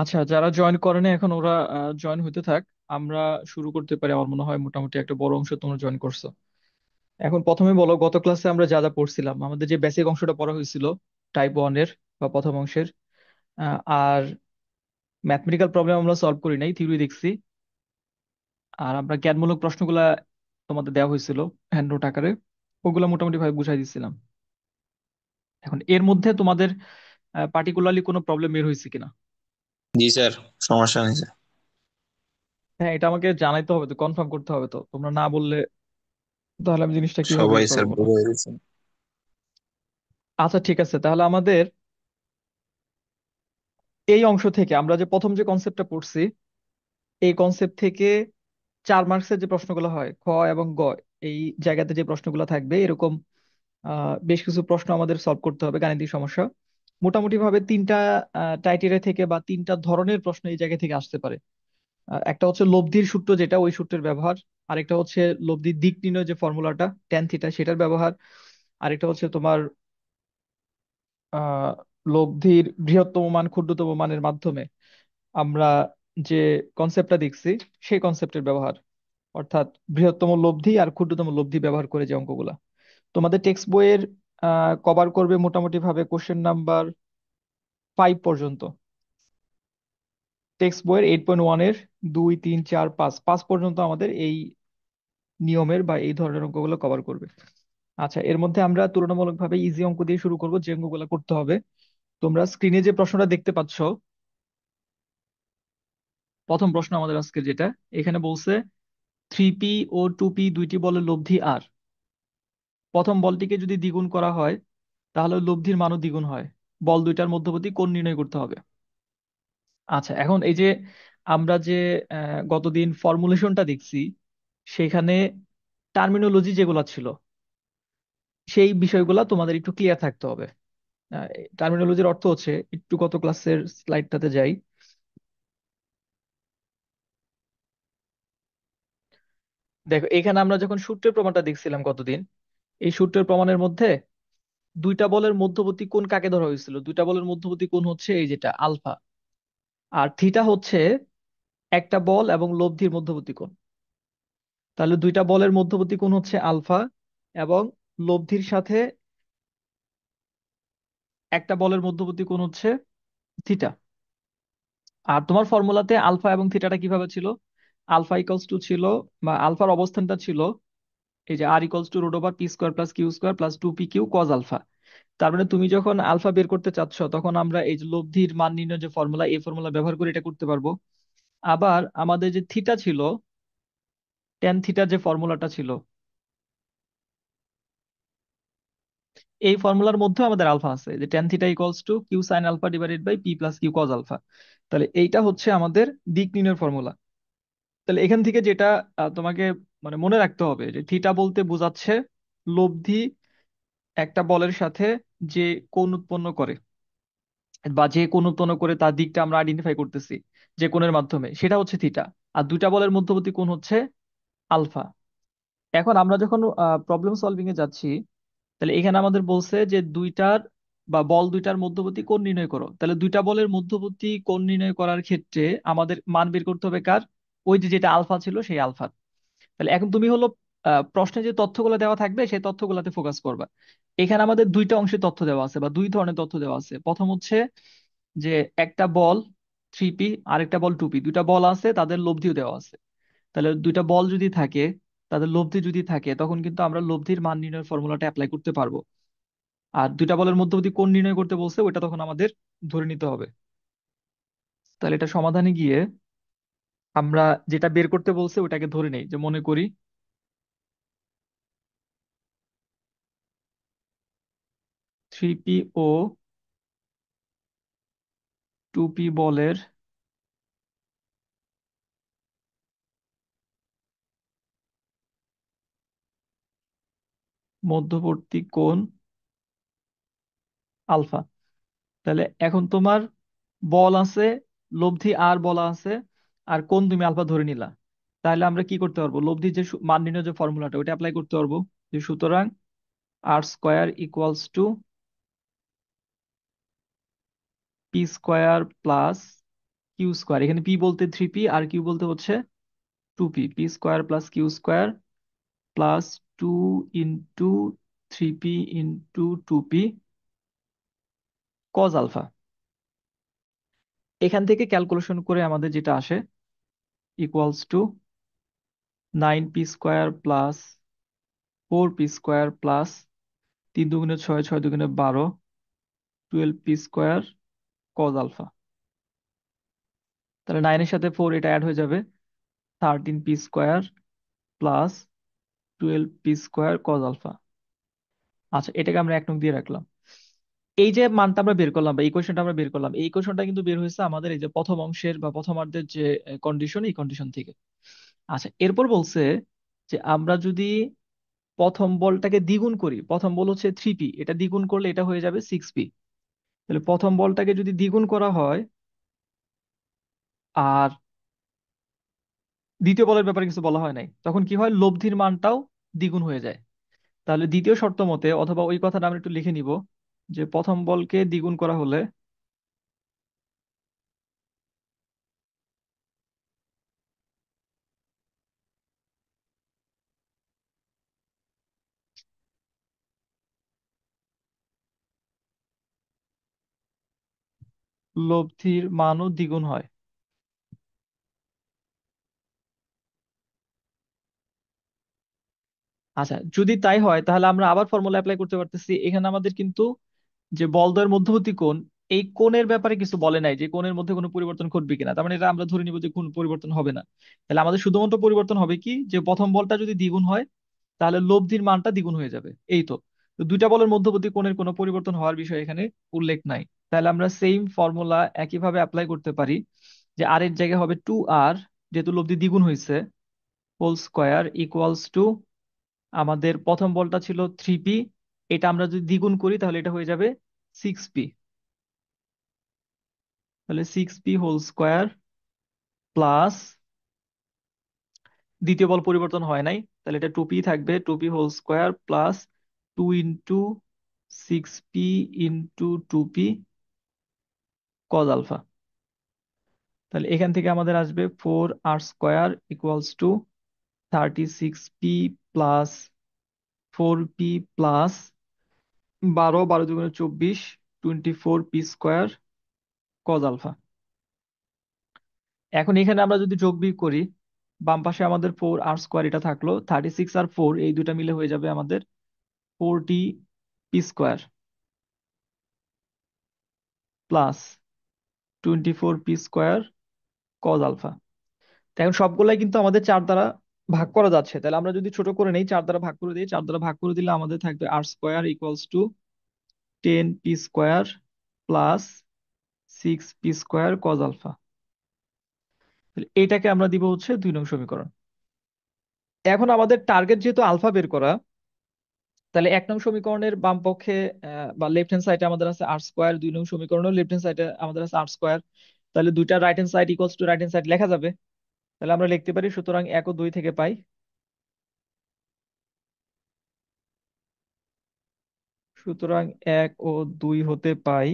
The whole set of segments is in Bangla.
আচ্ছা, যারা জয়েন করেনি এখন ওরা জয়েন হতে থাক। আমরা শুরু করতে পারি। আমার মনে হয় মোটামুটি একটা বড় অংশ তোমরা জয়েন করছো। এখন প্রথমে বলো, গত ক্লাসে আমরা যা যা পড়ছিলাম, আমাদের যে বেসিক অংশটা পড়া হয়েছিল টাইপ ওয়ান এর বা প্রথম অংশের। আর ম্যাথমেটিক্যাল প্রবলেম আমরা সলভ করি নাই, থিওরি দেখছি। আর আমরা জ্ঞানমূলক প্রশ্নগুলা তোমাদের দেওয়া হয়েছিল হ্যান্ড নোট আকারে, ওগুলা মোটামুটি ভাবে বুঝাই দিচ্ছিলাম। এখন এর মধ্যে তোমাদের পার্টিকুলারলি কোনো প্রবলেম বের হয়েছে কিনা? জি স্যার, সমস্যা নেই স্যার। হ্যাঁ, এটা আমাকে জানাইতে হবে, তো কনফার্ম করতে হবে। তো তোমরা না বললে তাহলে আমি জিনিসটা কিভাবে সবাই ই স্যার করবো, বলো? বুঝে গেছেন। আচ্ছা, ঠিক আছে, তাহলে আমাদের এই অংশ থেকে আমরা যে প্রথম যে কনসেপ্টটা পড়ছি, এই কনসেপ্ট থেকে 4 মার্কসের যে প্রশ্নগুলো হয় খ এবং গ, এই জায়গাতে যে প্রশ্নগুলো থাকবে এরকম বেশ কিছু প্রশ্ন আমাদের সলভ করতে হবে, গাণিতিক সমস্যা। মোটামুটি ভাবে তিনটা টাইটেরিয়া থেকে বা তিনটা ধরনের প্রশ্ন এই জায়গা থেকে আসতে পারে। একটা হচ্ছে লব্ধির সূত্র, যেটা ওই সূত্রের ব্যবহার। আরেকটা হচ্ছে লব্ধির দিক নির্ণয় যে ফর্মুলাটা ট্যান থিটা, সেটার ব্যবহার। আরেকটা হচ্ছে তোমার আহ লব্ধির বৃহত্তম মান ক্ষুদ্রতম মানের মাধ্যমে আমরা যে কনসেপ্টটা দেখছি, সেই কনসেপ্টের ব্যবহার। অর্থাৎ বৃহত্তম লব্ধি আর ক্ষুদ্রতম লব্ধি ব্যবহার করে যে অঙ্কগুলা তোমাদের টেক্সট বইয়ের কভার করবে মোটামুটি ভাবে কোশ্চেন নাম্বার 5 পর্যন্ত। টেক্সট বইয়ের 8.1-এর 2, 3, 4, 5 পর্যন্ত আমাদের এই নিয়মের বা এই ধরনের অঙ্কগুলো কভার করবে। আচ্ছা, এর মধ্যে আমরা তুলনামূলকভাবে ইজি অঙ্ক দিয়ে শুরু করব, যে অঙ্কগুলো করতে হবে। তোমরা স্ক্রিনে যে প্রশ্নটা দেখতে পাচ্ছ, প্রথম প্রশ্ন আমাদের আজকে যেটা, এখানে বলছে 3p ও 2p দুইটি বলের লব্ধি আর প্রথম বলটিকে যদি দ্বিগুণ করা হয় তাহলে লব্ধির মানও দ্বিগুণ হয়। বল দুইটার মধ্যবর্তী কোণ নির্ণয় করতে হবে। আচ্ছা, এখন এই যে আমরা যে গতদিন ফর্মুলেশনটা দেখছি, সেখানে টার্মিনোলজি যেগুলো ছিল সেই বিষয়গুলো তোমাদের একটু ক্লিয়ার থাকতে হবে। টার্মিনোলজির অর্থ হচ্ছে, একটু গত ক্লাসের স্লাইডটাতে যাই। দেখো, এখানে আমরা যখন সূত্রের প্রমাণটা দেখছিলাম গতদিন, এই সূত্রের প্রমাণের মধ্যে দুইটা বলের মধ্যবর্তী কোণ কাকে ধরা হয়েছিল? দুইটা বলের মধ্যবর্তী কোণ হচ্ছে এই যেটা আলফা, আর থিটা হচ্ছে একটা বল এবং লব্ধির মধ্যবর্তী কোণ। তাহলে দুইটা বলের মধ্যবর্তী কোণ হচ্ছে আলফা, এবং লব্ধির সাথে একটা বলের মধ্যবর্তী কোণ হচ্ছে থিটা। আর তোমার ফর্মুলাতে আলফা এবং থিটাটা কিভাবে ছিল? আলফা ইকলস টু ছিল, বা আলফার অবস্থানটা ছিল এই যে R equals to root over P square plus Q square plus 2p Q cos alpha. তার মানে তুমি যখন আলফা বের করতে চাচ্ছ, তখন আমরা এই যে লব্ধির মান নির্ণয় যে ফর্মুলা, এই ফর্মুলা ব্যবহার করে এটা করতে পারবো। আবার আমাদের যে থিটা ছিল, টেন থিটার যে ফর্মুলাটা ছিল, এই ফর্মুলার মধ্যে আমাদের আলফা আছে, যে tan theta equals to Q sine alpha divided by P plus Q cos alpha. তাহলে এইটা হচ্ছে আমাদের দিক নির্ণয়ের ফর্মুলা। তাহলে এখান থেকে যেটা তোমাকে মানে মনে রাখতে হবে, যে থিটা বলতে বোঝাচ্ছে লব্ধি একটা বলের সাথে যে কোণ উৎপন্ন করে, বা যে কোণ উৎপন্ন করে তার দিকটা আমরা আইডেন্টিফাই করতেছি যে কোণের মাধ্যমে, সেটা হচ্ছে থিটা। আর দুইটা বলের মধ্যবর্তী কোণ হচ্ছে আলফা। এখন আমরা যখন প্রবলেম সলভিং এ যাচ্ছি, তাহলে এখানে আমাদের বলছে যে দুইটার বা বল দুইটার মধ্যবর্তী কোণ নির্ণয় করো। তাহলে দুইটা বলের মধ্যবর্তী কোণ নির্ণয় করার ক্ষেত্রে আমাদের মান বের করতে হবে কার? ওই যে যেটা আলফা ছিল সেই আলফা। তাহলে এখন তুমি হলো প্রশ্নে যে তথ্যগুলো দেওয়া থাকবে সেই তথ্যগুলোতে ফোকাস করবা। এখানে আমাদের দুইটা অংশে তথ্য দেওয়া আছে বা দুই ধরনের তথ্য দেওয়া আছে। প্রথম হচ্ছে যে একটা বল 3p, আরেকটা বল 2p, দুইটা বল আছে, তাদের লব্ধিও দেওয়া আছে। তাহলে দুইটা বল যদি থাকে, তাদের লব্ধি যদি থাকে, তখন কিন্তু আমরা লব্ধির মান নির্ণয়ের ফর্মুলাটা অ্যাপ্লাই করতে পারবো। আর দুইটা বলের মধ্যবর্তী কোণ নির্ণয় করতে বলছে, ওইটা তখন আমাদের ধরে নিতে হবে। তাহলে এটা সমাধানে গিয়ে আমরা যেটা বের করতে বলছে ওটাকে ধরে নেই, যে মনে করি 3p ও 2p বলের মধ্যবর্তী কোণ আলফা। তাহলে এখন তোমার বল আছে, লব্ধি আর বলা আছে, আর কোণ তুমি আলফা ধরে নিলা। তাহলে আমরা কি করতে পারবো? লব্ধির যে মান নির্ণয় যে ফর্মুলাটা, ওটা অ্যাপ্লাই করতে পারবো। যে সুতরাং R square equals to P square plus Q square, এখানে পি বলতে 3p আর কিউ বলতে হচ্ছে 2p, P square plus Q square plus 2 into 3p into 2p cos alpha. এখান থেকে ক্যালকুলেশন করে আমাদের যেটা আসে equals to 9p square plus 4p square plus 3 দুগুণে 6, 6 দুগুণে 12, 12p স্কোয়ার কজ আলফা। তাহলে 9 এর সাথে 4 এটা অ্যাড হয়ে যাবে, 13p square plus 12p square cos alpha. আচ্ছা, এটাকে আমরা 1 নং দিয়ে রাখলাম। এই যে মানটা আমরা বের করলাম বা ইকুয়েশনটা আমরা বের করলাম, এই ইকুয়েশনটা কিন্তু বের হয়েছে আমাদের এই যে প্রথম অংশের বা প্রথমার্ধের যে কন্ডিশন, এই কন্ডিশন থেকে। আচ্ছা, এরপর বলছে যে আমরা যদি প্রথম বলটাকে দ্বিগুণ করি, প্রথম বল হচ্ছে 3p, এটা দ্বিগুণ করলে এটা হয়ে যাবে 6p। তাহলে প্রথম বলটাকে যদি দ্বিগুণ করা হয় আর দ্বিতীয় বলের ব্যাপারে কিছু বলা হয় নাই, তখন কি হয়, লব্ধির মানটাও দ্বিগুণ হয়ে যায়। তাহলে দ্বিতীয় শর্ত মতে, অথবা ওই কথাটা আমরা একটু লিখে নিব, যে প্রথম বলকে দ্বিগুণ করা হলে লব্ধির মানও দ্বিগুণ হয়। আচ্ছা, যদি তাই হয় তাহলে আমরা আবার ফর্মুলা অ্যাপ্লাই করতে পারতেছি। এখানে আমাদের কিন্তু যে বলদ্বয়ের মধ্যবর্তী কোণ, এই কোণের ব্যাপারে কিছু বলে নাই যে কোণের মধ্যে কোনো পরিবর্তন ঘটবে কিনা। তার মানে এটা আমরা ধরে নিব যে কোন পরিবর্তন হবে না। তাহলে আমাদের শুধুমাত্র পরিবর্তন হবে কি, যে প্রথম বলটা যদি দ্বিগুণ হয় তাহলে লব্ধির মানটা দ্বিগুণ হয়ে যাবে, এই তো। তো দুইটা বলের মধ্যবর্তী কোণের কোনো পরিবর্তন হওয়ার বিষয় এখানে উল্লেখ নাই। তাহলে আমরা সেম ফর্মুলা একইভাবে অ্যাপ্লাই করতে পারি, যে আর এর জায়গায় হবে 2r, যেহেতু লব্ধি দ্বিগুণ হয়েছে, হোল স্কোয়ার ইকুয়ালস টু, আমাদের প্রথম বলটা ছিল 3p, এটা আমরা যদি দ্বিগুণ করি তাহলে এটা হয়ে যাবে 6p। তাহলে 6p হোল স্কোয়ার প্লাস, দ্বিতীয় বল পরিবর্তন হয় নাই, তাহলে এটা 2p থাকবে, 2p whole square plus 2 into 6p into 2p cos alpha. তাহলে এখান থেকে আমাদের আসবে 4r square equals to 36p plus 4p plus 12, 12 দুগুণে 24, 24p স্কোয়ার কজ আলফা। এখন এখানে আমরা যদি যোগ বিয়োগ করি, বাম পাশে আমাদের 4r স্কোয়ার এটা থাকলো, 36 আর 4 এই দুটা মিলে হয়ে যাবে আমাদের 40p square plus 24p square cos alpha. এখন সবগুলাই কিন্তু আমাদের 4 দ্বারা ভাগ করা যাচ্ছে, তাহলে আমরা যদি ছোট করে নেই, 4 দ্বারা ভাগ করে দিই, 4 দ্বারা ভাগ করে দিলে আমাদের থাকবে r square equals to 10p square plus 6p square cos alpha. এটাকে আমরা দিব হচ্ছে 2 নং সমীকরণ। এখন আমাদের টার্গেট যেহেতু আলফা বের করা, তাহলে 1 নং সমীকরণের বাম পক্ষে বা লেফট হ্যান্ড সাইডে আমাদের আছে আর স্কোয়ার, 2 নং সমীকরণের লেফট হ্যান্ড সাইডে আমাদের আছে আর স্কোয়ার। তাহলে দুইটা right hand side equals to right hand side লেখা যাবে। তাহলে আমরা লিখতে পারি, সুতরাং 1 ও 2 থেকে পাই, সুতরাং 1 ও 2 হতে পাই,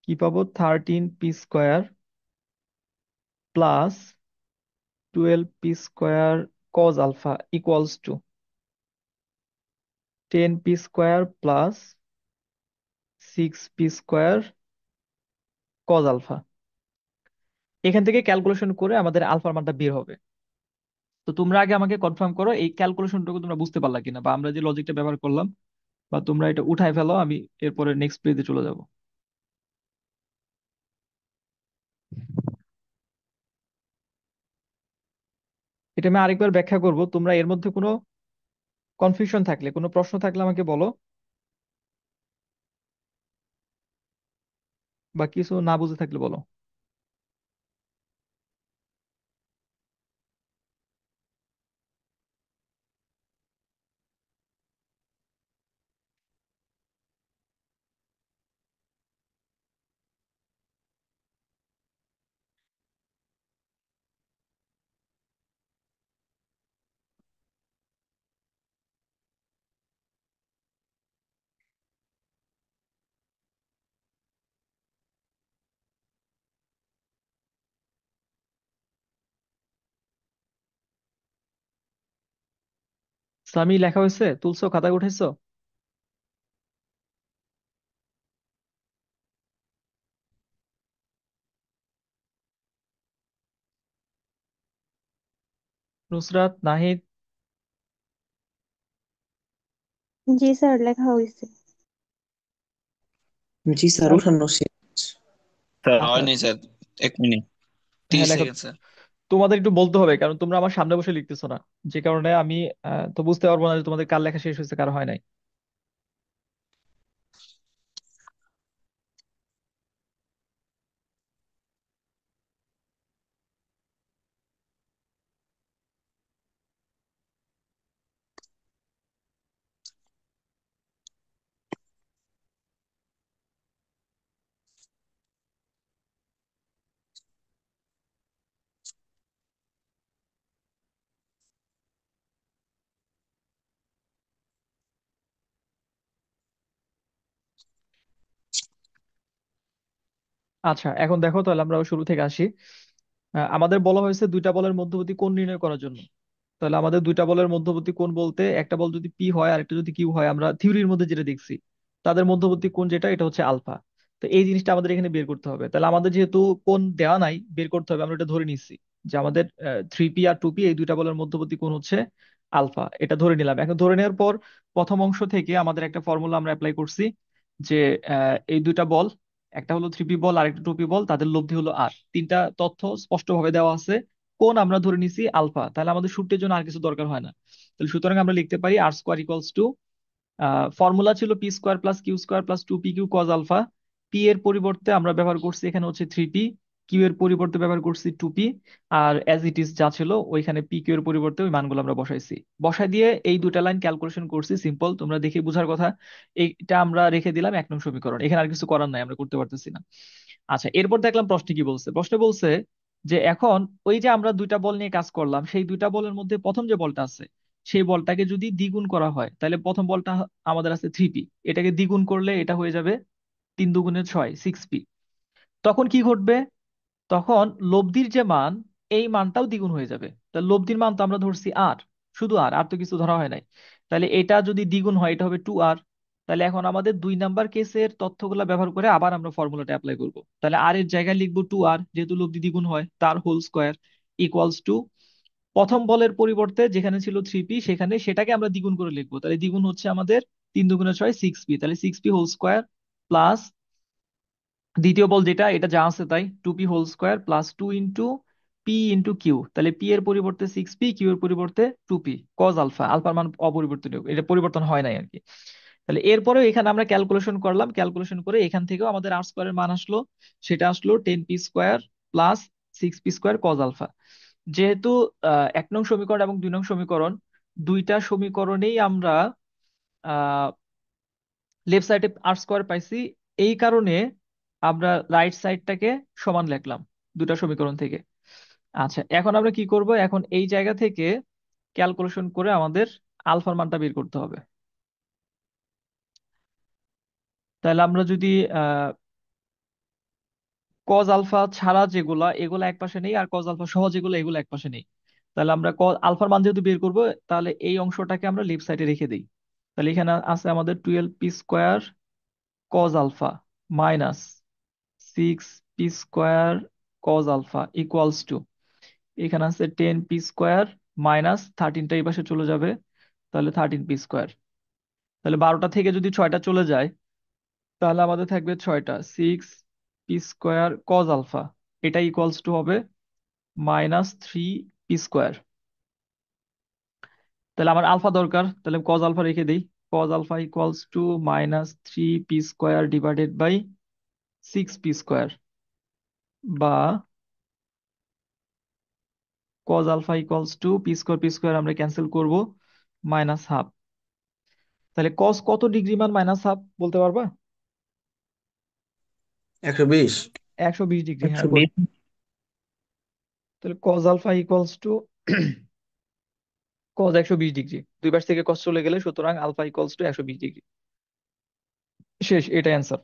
কি পাবো, 13p square plus 12p square cos alpha equals to 10p square plus 6p square cos alpha. এখান থেকে ক্যালকুলেশন করে আমাদের আলফার মানটা বের হবে। তো তোমরা আগে আমাকে কনফার্ম করো এই ক্যালকুলেশনটুকু তোমরা বুঝতে পারলা কিনা, বা আমরা যে লজিকটা ব্যবহার করলাম, বা তোমরা এটা উঠায় ফেলো, আমি এরপরে নেক্সট পেজে চলে যাব। এটা আমি আরেকবার ব্যাখ্যা করব, তোমরা এর মধ্যে কোনো কনফিউশন থাকলে, কোনো প্রশ্ন থাকলে আমাকে বলো, বা কিছু না বুঝে থাকলে বলো। সামি, লেখা হয়েছে? তুলছো, খাতায় উঠাইছো? নুসরাত, নাহিদ? জি স্যার, লেখা হয়েছে। জি স্যার, তাহলে উঠানো শেষ। স্যার আচ্ছা, হয়নি স্যার। 1 মিনিট, হ্যাঁ 30 লেখো। Second sir. তোমাদের একটু বলতে হবে, কারণ তোমরা আমার সামনে বসে লিখতেছো না, যে কারণে আমি তো বুঝতে পারবো না যে তোমাদের কার লেখা শেষ হয়েছে কার হয় নাই। আচ্ছা, এখন দেখো তাহলে আমরা শুরু থেকে আসি। আমাদের বলা হয়েছে দুইটা বলের মধ্যবর্তী কোণ নির্ণয় করার জন্য। তাহলে আমাদের দুইটা বলের মধ্যবর্তী কোণ বলতে, একটা বল যদি পি হয় আর একটা যদি কিউ হয়, আমরা থিওরির মধ্যে যেটা দেখছি, তাদের মধ্যবর্তী কোণ যেটা, এটা হচ্ছে আলফা। তো এই জিনিসটা আমাদের এখানে বের করতে হবে। তাহলে আমাদের যেহেতু কোণ দেওয়া নাই, বের করতে হবে, আমরা এটা ধরে নিচ্ছি যে আমাদের 3P আর 2P এই দুইটা বলের মধ্যবর্তী কোণ হচ্ছে আলফা। এটা ধরে নিলাম। এখন ধরে নেওয়ার পর প্রথম অংশ থেকে আমাদের একটা ফর্মুলা আমরা অ্যাপ্লাই করছি, যে এই দুইটা বল, একটা হলো 3P বল আর একটা 2P বল, তাদের লব্ধি হলো আর। তিনটা তথ্য স্পষ্টভাবে দেওয়া আছে। কোণ আমরা ধরে নিছি আলফা, তাহলে আমাদের সূত্রের জন্য আর কিছু দরকার হয় না। তাহলে সুতরাং আমরা লিখতে পারি R square equals to, formula ছিল P square plus Q square plus 2P Q cos alpha. P এর পরিবর্তে আমরা ব্যবহার করছি এখানে হচ্ছে 3P, কিউ এর পরিবর্তে ব্যবহার করছি 2P, R as it is যা ছিল ওইখানে পি কিউ এর পরিবর্তে ওই মানগুলো আমরা বসাইছি। বসাই দিয়ে এই দুটা লাইন ক্যালকুলেশন করছি, সিম্পল, তোমরা দেখে বুঝার কথা। এইটা আমরা রেখে দিলাম 1 নং সমীকরণ, এখানে আর কিছু করার নাই, আমরা করতে পারতেছি না। আচ্ছা, এরপর দেখলাম প্রশ্নে কি বলছে। প্রশ্নে বলছে যে এখন ওই যে আমরা দুইটা বল নিয়ে কাজ করলাম, সেই দুইটা বলের মধ্যে প্রথম যে বলটা আছে, সেই বলটাকে যদি দ্বিগুণ করা হয়, তাহলে প্রথম বলটা আমাদের আছে 3P, এটাকে দ্বিগুণ করলে এটা হয়ে যাবে 3 × 2 = 6, 6P। তখন কি ঘটবে? তখন লব্ধির যে মান, এই মানটাও দ্বিগুণ হয়ে যাবে। তা লব্ধির মান তো আমরা ধরছি আর, শুধু আর, আর তো কিছু ধরা হয় নাই। তাহলে এটা যদি দ্বিগুণ হয়, এটা হবে 2R। তাহলে এখন আমাদের 2 নাম্বার কেসের তথ্যগুলো ব্যবহার করে আবার আমরা ফর্মুলাটা অ্যাপ্লাই করব। তাহলে আর এর জায়গায় লিখবো 2R, যেহেতু লব্ধি দ্বিগুণ হয়, তার হোল স্কোয়ার ইকুয়ালস টু, প্রথম বলের পরিবর্তে যেখানে ছিল 3P, সেখানে সেটাকে আমরা দ্বিগুণ করে লিখবো। তাহলে দ্বিগুণ হচ্ছে আমাদের 3 × 2 = 6, 6P। তাহলে 6P হোল স্কোয়ার প্লাস দ্বিতীয় বল যেটা, এটা যা আছে তাই, 2P whole square plus 2 × P × Q। তাহলে পি এর পরিবর্তে 6P, কিউ এর পরিবর্তে 2P কজ আলফা, আলফার মান অপরিবর্তনীয়, এটা পরিবর্তন হয় নাই আর কি। তাহলে এরপরেও এখানে আমরা ক্যালকুলেশন করলাম, ক্যালকুলেশন করে এখান থেকেও আমাদের আর স্কোয়ারের মান আসলো, সেটা আসলো 10P² plus 6P² cos alpha. যেহেতু 1 নং সমীকরণ এবং 2 নং সমীকরণ, দুইটা সমীকরণেই আমরা লেফট সাইডে আর স্কোয়ার পাইছি, এই কারণে আমরা রাইট সাইডটাকে সমান লিখলাম দুটা সমীকরণ থেকে। আচ্ছা, এখন আমরা কি করব? এখন এই জায়গা থেকে ক্যালকুলেশন করে আমাদের আলফার মানটা বের করতে হবে। তাহলে আমরা যদি কজ আলফা ছাড়া যেগুলা, এগুলা একপাশে নেই, আর কজ আলফা সহ যেগুলো, এগুলো একপাশে নেই। তাহলে আমরা আলফার মান যেহেতু বের করব, তাহলে এই অংশটাকে আমরা লেফট সাইডে রেখে দিই। তাহলে এখানে আছে আমাদের 12P² cos alpha minus 6P² cos alpha equals to, এখানে আছে 10P² মাইনাস 13টা এই পাশে চলে যাবে, তাহলে 13P²। তাহলে 12টা থেকে যদি 6টা চলে যায়, তাহলে আমাদের থাকবে 6টা, 6P² কজ আলফা, এটা ইকুয়ালস টু হবে -3P²। তাহলে আমার আলফা দরকার, তাহলে কজ আলফা রেখে দিই। Cos alpha equals to -3P² divided by 6P², বা cause alpha equals to P² আমরা ক্যান্সেল করব, -½ তাহলে কস কত ডিগ্রি মান -½ বলতে পারবা? 120। 120 ডিগ্রি, হ্যাঁ, গুড। 120। তাহলে cos alpha equals to cos 120 degree, দুই পাশ থেকে কস চলে গেলে, সুতরাং আলফা ইকুয়ালস টু 120 ডিগ্রি। শেষ, এটা অ্যান্সার।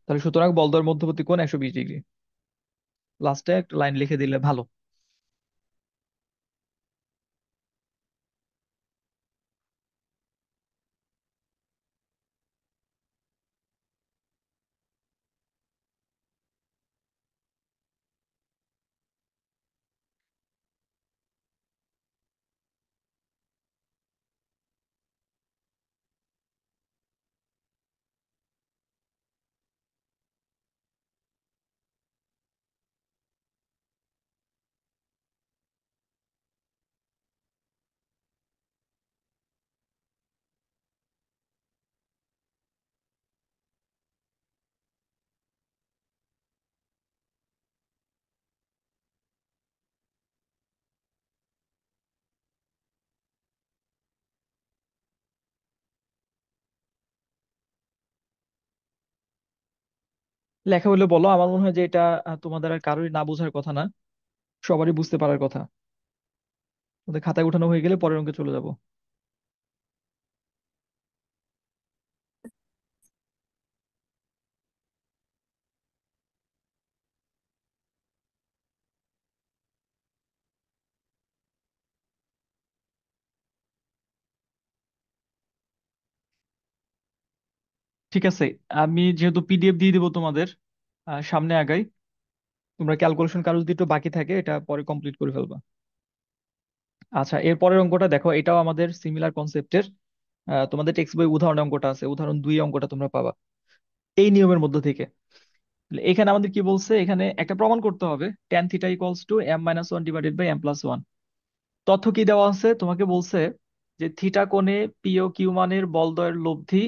তাহলে সুতরাং বলদর মধ্যবর্তী কোণ 120 ডিগ্রি। লাস্টে একটা লাইন লিখে দিলে ভালো। লেখা হলে বলো। আমার মনে হয় যে এটা তোমাদের আর কারোরই না বোঝার কথা না, সবারই বুঝতে পারার কথা। তোমাদের খাতায় উঠানো হয়ে গেলে পরের অঙ্কে চলে যাব। ঠিক আছে, আমি যেহেতু পিডিএফ দিয়ে দিব তোমাদের, সামনে আগাই। তোমরা ক্যালকুলেশন কারো যদি একটু বাকি থাকে এটা পরে কমপ্লিট করে ফেলবা। আচ্ছা, এর পরের অঙ্কটা দেখো, এটাও আমাদের সিমিলার কনসেপ্টের। তোমাদের টেক্সট বই উদাহরণ অঙ্কটা আছে, উদাহরণ 2 অঙ্কটা তোমরা পাবা এই নিয়মের মধ্যে থেকে। এখানে আমাদের কি বলছে, এখানে একটা প্রমাণ করতে হবে tan theta equals to m-1 divided by m+1। তথ্য কি দেওয়া আছে, তোমাকে বলছে যে থিটা কোণে পি ও কিউ মানের বলদ্বয়ের লব্ধি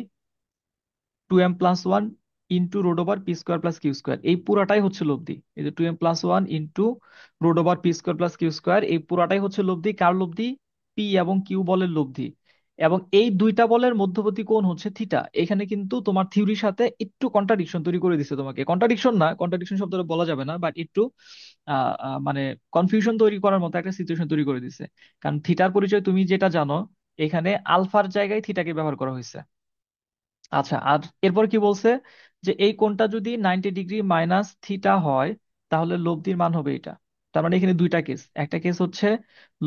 2m+1 into root over P square plus Q square, এই পুরাটাই হচ্ছে লব্ধি। এই যে 2m+1 into root over P square plus Q square, এই পুরাটাই হচ্ছে লব্ধি। কার লব্ধি? পি এবং কিউ বলের লব্ধি। এবং এই দুইটা বলের মধ্যবর্তী কোণ হচ্ছে থিটা। এখানে কিন্তু তোমার থিওরির সাথে একটু কন্ট্রাডিকশন তৈরি করে দিছে তোমাকে। কন্ট্রাডিকশন না, কন্ট্রাডিকশন শব্দটা বলা যাবে না, বাট একটু মানে কনফিউশন তৈরি করার মতো একটা সিচুয়েশন তৈরি করে দিছে। কারণ থিটার পরিচয় তুমি যেটা জানো, এখানে আলফার জায়গায় থিটাকে ব্যবহার করা হয়েছে। আচ্ছা, আর এরপর কি বলছে, যে এই কোণটা যদি 90 ডিগ্রি মাইনাস থিটা হয়, তাহলে লব্ধির মান হবে এটা। তার মানে এখানে দুইটা কেস। একটা কেস হচ্ছে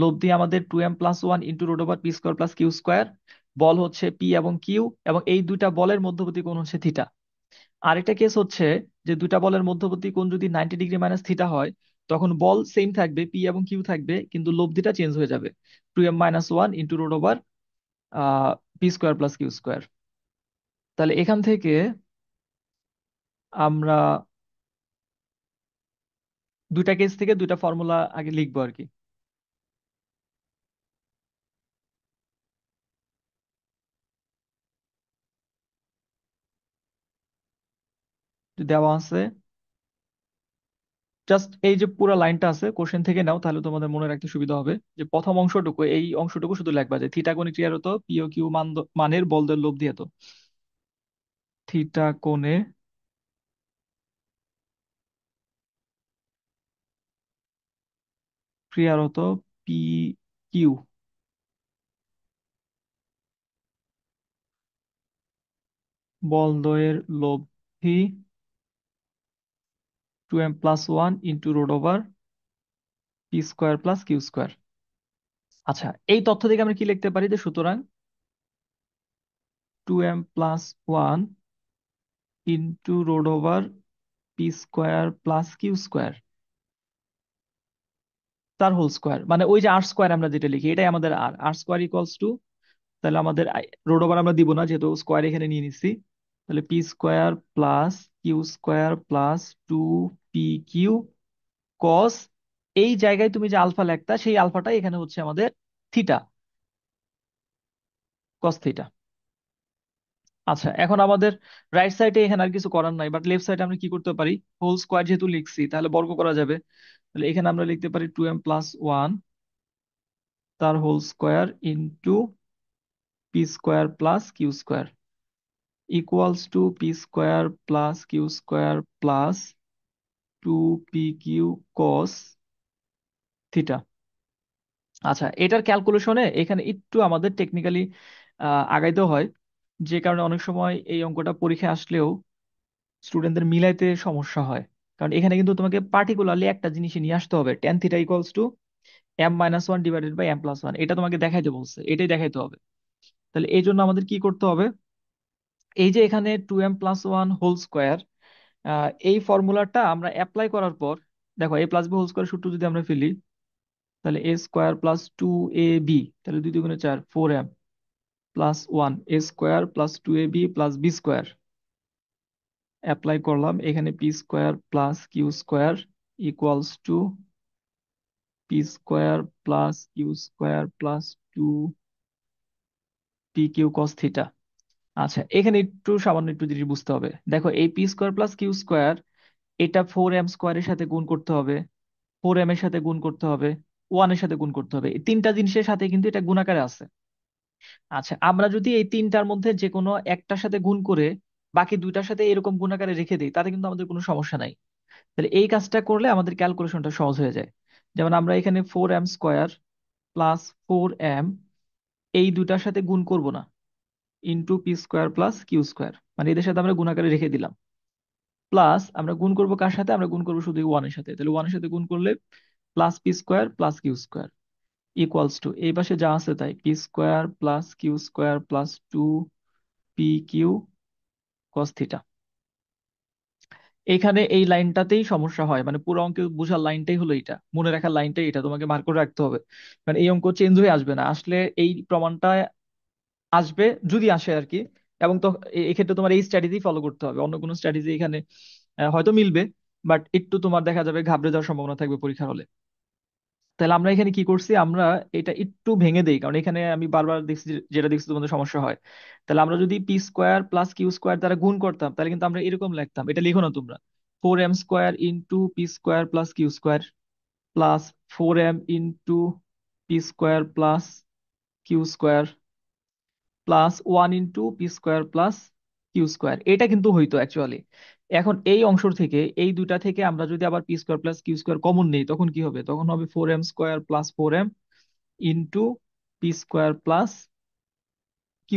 লব্ধি আমাদের 2m+1 into root over P square plus Q square, বল হচ্ছে পি এবং কিউ, এবং এই দুইটা বলের মধ্যবর্তী কোণ হচ্ছে থিটা। আরেকটা কেস হচ্ছে যে দুইটা বলের মধ্যবর্তী কোণ যদি 90 ডিগ্রি মাইনাস থিটা হয়, তখন বল সেম থাকবে, পি এবং কিউ থাকবে, কিন্তু লব্ধিটা চেঞ্জ হয়ে যাবে, 2m-1 into root over P square plus Q square. তাহলে এখান থেকে আমরা দুইটা কেস থেকে দুইটা ফর্মুলা আগে লিখবো আর কি। যে দেওয়া আছে, জাস্ট এই যে পুরো লাইনটা আছে কোশ্চেন থেকে নাও, তাহলে তোমাদের মনে রাখতে সুবিধা হবে। যে প্রথম অংশটুকু, এই অংশটুকু শুধু লিখবা যে থিটা কোণে ক্রিয়ারত পি ও কিউ মানের বলদের লব্ধি এত। থিটা কোণে ক্রিয়ারত পি কিউ বলদ্বয়ের লব্ধি 2m+1 into root over P square plus Q square. আচ্ছা, এই তথ্য থেকে আমরা কি লিখতে পারি, যে সুতরাং 2m+1 into root over P square plus Q square তার হোল স্কোয়ার, মানে ওই যে আর স্কোয়ার আমরা যেটা লিখি এটাই আমাদের আর আর স্কোয়ার ইকুয়ালস টু, তাহলে আমাদের রোড ওভার আমরা দিব না যেহেতু স্কোয়ার এখানে নিয়ে নিচ্ছি। তাহলে P square plus Q square plus 2 P Q cos, এই জায়গায় তুমি যে আলফা লেখতা সেই আলফাটাই এখানে হচ্ছে আমাদের থিটা, কস থিটা। আচ্ছা, এখন আমাদের রাইট সাইডে এখানে আর কিছু করার নাই, বাট লেফট সাইডে আমরা কি করতে পারি, হোল স্কোয়ার যেহেতু লিখছি তাহলে বর্গ করা যাবে। তাহলে এখানে আমরা লিখতে পারি 2m+1 তার whole square into P square plus Q square equals to P square plus Q square plus 2 P Q cos theta. আচ্ছা, এটার ক্যালকুলেশনে এখানে একটু আমাদের টেকনিক্যালি আগাইতে হয়, যে কারণে অনেক সময় এই অঙ্কটা পরীক্ষায় আসলেও স্টুডেন্টদের মিলাইতে সমস্যা হয়। কারণ এখানে কিন্তু তোমাকে পার্টিকুলারলি একটা জিনিস নিয়ে আসতে হবে, tan theta equals to m-1 divided by m+1, এটা তোমাকে দেখাইতে বলছে, এটাই দেখাইতে হবে। তাহলে এই জন্য আমাদের কি করতে হবে, এই যে এখানে 2m+1 হোল স্কোয়ার, এই ফর্মুলাটা আমরা অ্যাপ্লাই করার পর, দেখো a plus B whole square সূত্র যদি আমরা ফেলি, তাহলে a স্কোয়ার প্লাস 2ab, তাহলে 2 × 2 = 4, 4m plus 1, a square plus 2ab plus B square, apply করলাম এখানে P square plus Q square equals to P square plus Q square plus 2 P Q cos theta. আচ্ছা, এখানে একটু সামান্য একটু জিনিস বুঝতে হবে। দেখো এই P square plus Q square, এটা 4m স্কোয়ারের সাথে গুণ করতে হবে, 4m এর সাথে গুণ করতে হবে, 1 এর সাথে গুণ করতে হবে, এই তিনটা জিনিসের সাথে কিন্তু এটা গুণাকারে আছে। আচ্ছা, আমরা যদি এই তিনটার মধ্যে যে কোনো একটার সাথে গুণ করে বাকি দুইটার সাথে এরকম গুণাকারে রেখে দিই, তাতে কিন্তু আমাদের কোনো সমস্যা নাই। তাহলে এই কাজটা করলে আমাদের ক্যালকুলেশনটা সহজ হয়ে যায়। যেমন আমরা এখানে 4m² প্লাস 4m এই দুইটার সাথে গুণ করব না, ইন্টু p² প্লাস q², মানে এদের সাথে আমরা গুণাকারে রেখে দিলাম। প্লাস আমরা গুণ করব কার সাথে? আমরা গুণ করব শুধু ওয়ানের সাথে। তাহলে ওয়ানের সাথে গুণ করলে plus p² plus q² equals to, এই পাশে যা আছে তাই, p² plus q² plus 2pq cos theta. এখানে এই লাইনটাতেই সমস্যা হয়, মানে পুরো অঙ্কে বোঝার লাইনটাই হলো এটা, মনে রাখার লাইনটাই এটা, তোমাকে মার্ক করে রাখতে হবে। মানে এই অঙ্ক চেঞ্জ হয়ে আসবে না, আসলে এই প্রমাণটা আসবে যদি আসে আর কি। এবং তো এক্ষেত্রে তোমার এই স্ট্র্যাটেজি ফলো করতে হবে, অন্য কোনো স্ট্র্যাটেজি এখানে হয়তো মিলবে, বাট একটু তোমার দেখা যাবে ঘাবড়ে যাওয়ার সম্ভাবনা থাকবে পরীক্ষার হলে। তাহলে আমরা এখানে কি করছি, আমরা এটা একটু ভেঙে দেই, কারণ এখানে আমি বারবার দেখছি যেটা দেখছি তোমাদের সমস্যা হয়। তাহলে আমরা যদি p² প্লাস q² দ্বারা গুণ করতাম, তাহলে কিন্তু আমরা এরকম লিখতাম, এটা লিখো না তোমরা, 4m² into p² plus q² plus 4m into p² plus q² plus 1 into p² plus q²। এটা কিন্তু হইতো অ্যাকচুয়ালি। এখন এই অংশ থেকে, এই দুইটা থেকে আমরা যদি আবার p² প্লাস q² কমন নেই, তখন কি হবে? তখন হবে 4m² plus 4m into p² plus q²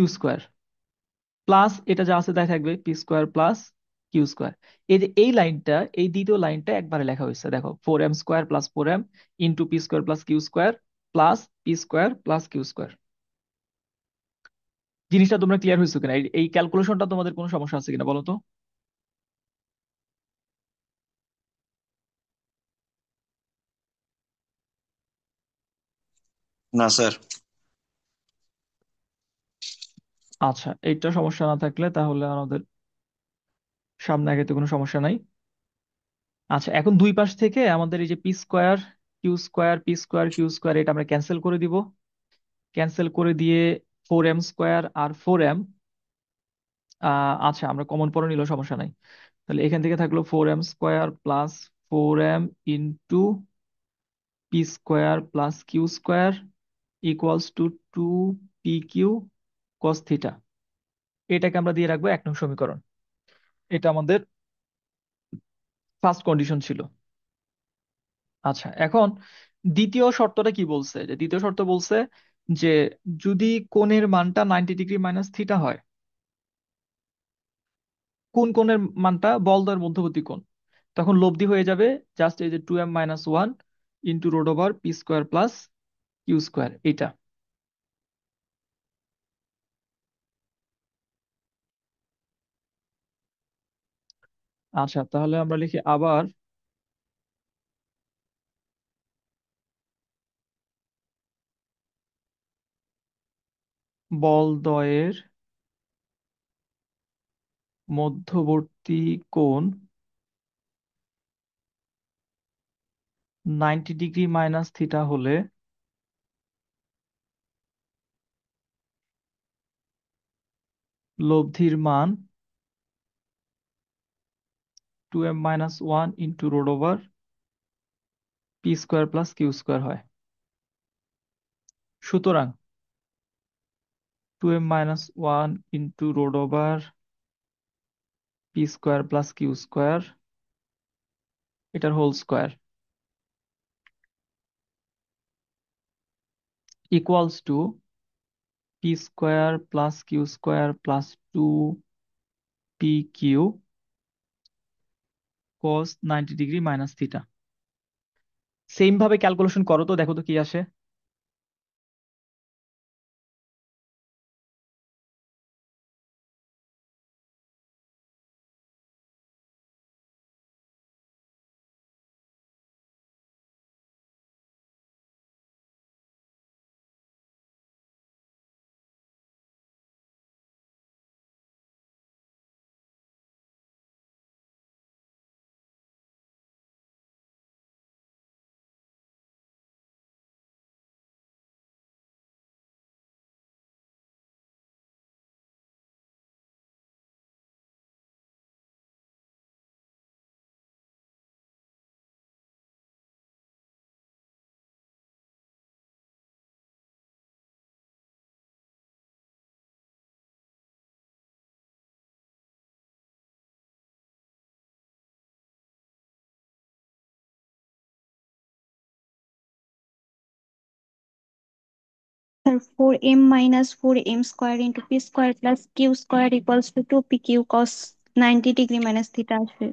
plus এটা যা আছে তাই থাকবে, p² প্লাস q²। এই যে এই লাইনটা, এই দ্বিতীয় লাইনটা একবারে লেখা হয়েছে, দেখো 4m² plus 4m into p² plus q² plus p² plus q²। জিনিসটা তোমরা ক্লিয়ার হয়েছে কিনা? এই ক্যালকুলেশনটা তোমাদের কোনো সমস্যা আছে কিনা বলো তো? না স্যার। আচ্ছা, এইটা সমস্যা না থাকলে তাহলে আমাদের সামনে আগাইতে কোনো সমস্যা নাই। আচ্ছা, এখন দুই পাশ থেকে আমাদের এই যে p² q² এটা আমরা ক্যান্সেল করে দিব। ক্যান্সেল করে দিয়ে 4m² আর 4m, আচ্ছা আমরা কমন পরে নিলেও সমস্যা নাই। তাহলে এখান থেকে থাকলো 4m² plus 4m into p² plus q² equals to 2pq cos theta. এটাকে আমরা দিয়ে রাখবো 1 নং সমীকরণ। এটা আমাদের ফার্স্ট কন্ডিশন ছিল। আচ্ছা, এখন দ্বিতীয় শর্তটা কি বলছে? যে দ্বিতীয় শর্ত বলছে যে যদি কোণের মানটা 90 ডিগ্রি মাইনাস থিটা হয়, কোন কোণের মানটা? বলদয়ের মধ্যবর্তী কোণ। তখন লব্ধি হয়ে যাবে জাস্ট এই যে 2m - 1 into road over p² plus q², এটা। আচ্ছা, তাহলে আমরা লিখি আবার, বলদয়ের মধ্যবর্তী কোণ 90 ডিগ্রি মাইনাস থিটা হলে লব্ধির মান 2m - 1 into road over p² plus q² হয়। সুতরাং 2m - 1 into road over p² plus q² এটার whole square equals to p² plus q² plus 2pq cos 90 degree minus theta. Same ভাবে ক্যালকুলেশন করো তো, দেখো তো কি আসে। Sir 4m - 4m² into P square plus Q square equals to 2pq cos 90 degree minus theta আসবে।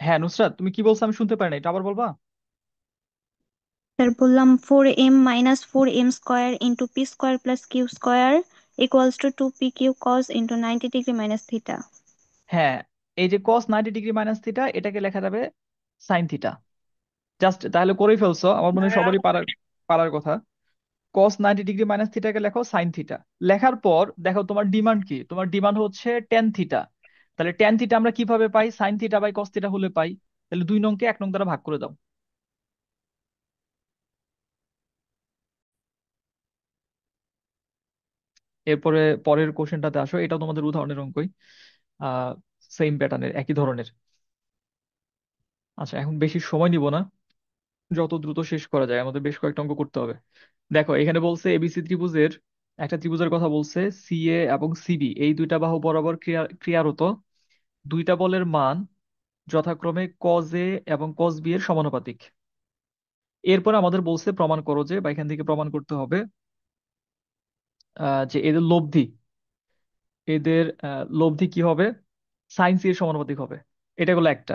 হ্যাঁ নুসরাত, তুমি কি বলছো আমি শুনতে পারি না, এটা আবার বলবা? স্যার বললাম 4m - 4m² into P square plus Q square equals to 2pq cos into 90 degree minus theta. হ্যাঁ, এই যে cos 90 ডিগ্রি মাইনাস থিটা এটাকে লেখা যাবে সাইন থিটা। জাস্ট তাহলে করেই ফেলছো, আমার মনে হয় সবারই পারার পারার কথা। cos 90 ডিগ্রি মাইনাস থিটাকে লেখো সাইন থিটা। লেখার পর দেখো তোমার ডিমান্ড কি, তোমার ডিমান্ড হচ্ছে টেন থিটা। তাহলে টেন থিটা আমরা কিভাবে পাই? Sine theta by cos theta হলে পাই। তাহলে 2 নংকে 1 নং দ্বারা ভাগ করে দাও। এরপরে পরের কোশ্চেনটাতে আসো, এটাও তোমাদের উদাহরণের অঙ্কই। আহ সেম প্যাটার্নের, একই ধরনের। আচ্ছা, এখন বেশি সময় নিব না, যত দ্রুত শেষ করা যায়, আমাদের বেশ কয়েকটা অঙ্ক করতে হবে। দেখো এখানে বলছে এবিসি ত্রিভুজের, একটা ত্রিভুজের কথা বলছে, সিএ এবং সিবি এই দুইটা বাহু বরাবর ক্রিয়ারত দুইটা বলের মান যথাক্রমে কজ এ এবং কজ বি এর সমানুপাতিক। এরপর আমাদের বলছে প্রমাণ করো যে, বা এখান থেকে প্রমাণ করতে হবে যে এদের লব্ধি, লব্ধি কি হবে? সাইন সি এর সমানুপাতিক হবে। এটা হলো একটা।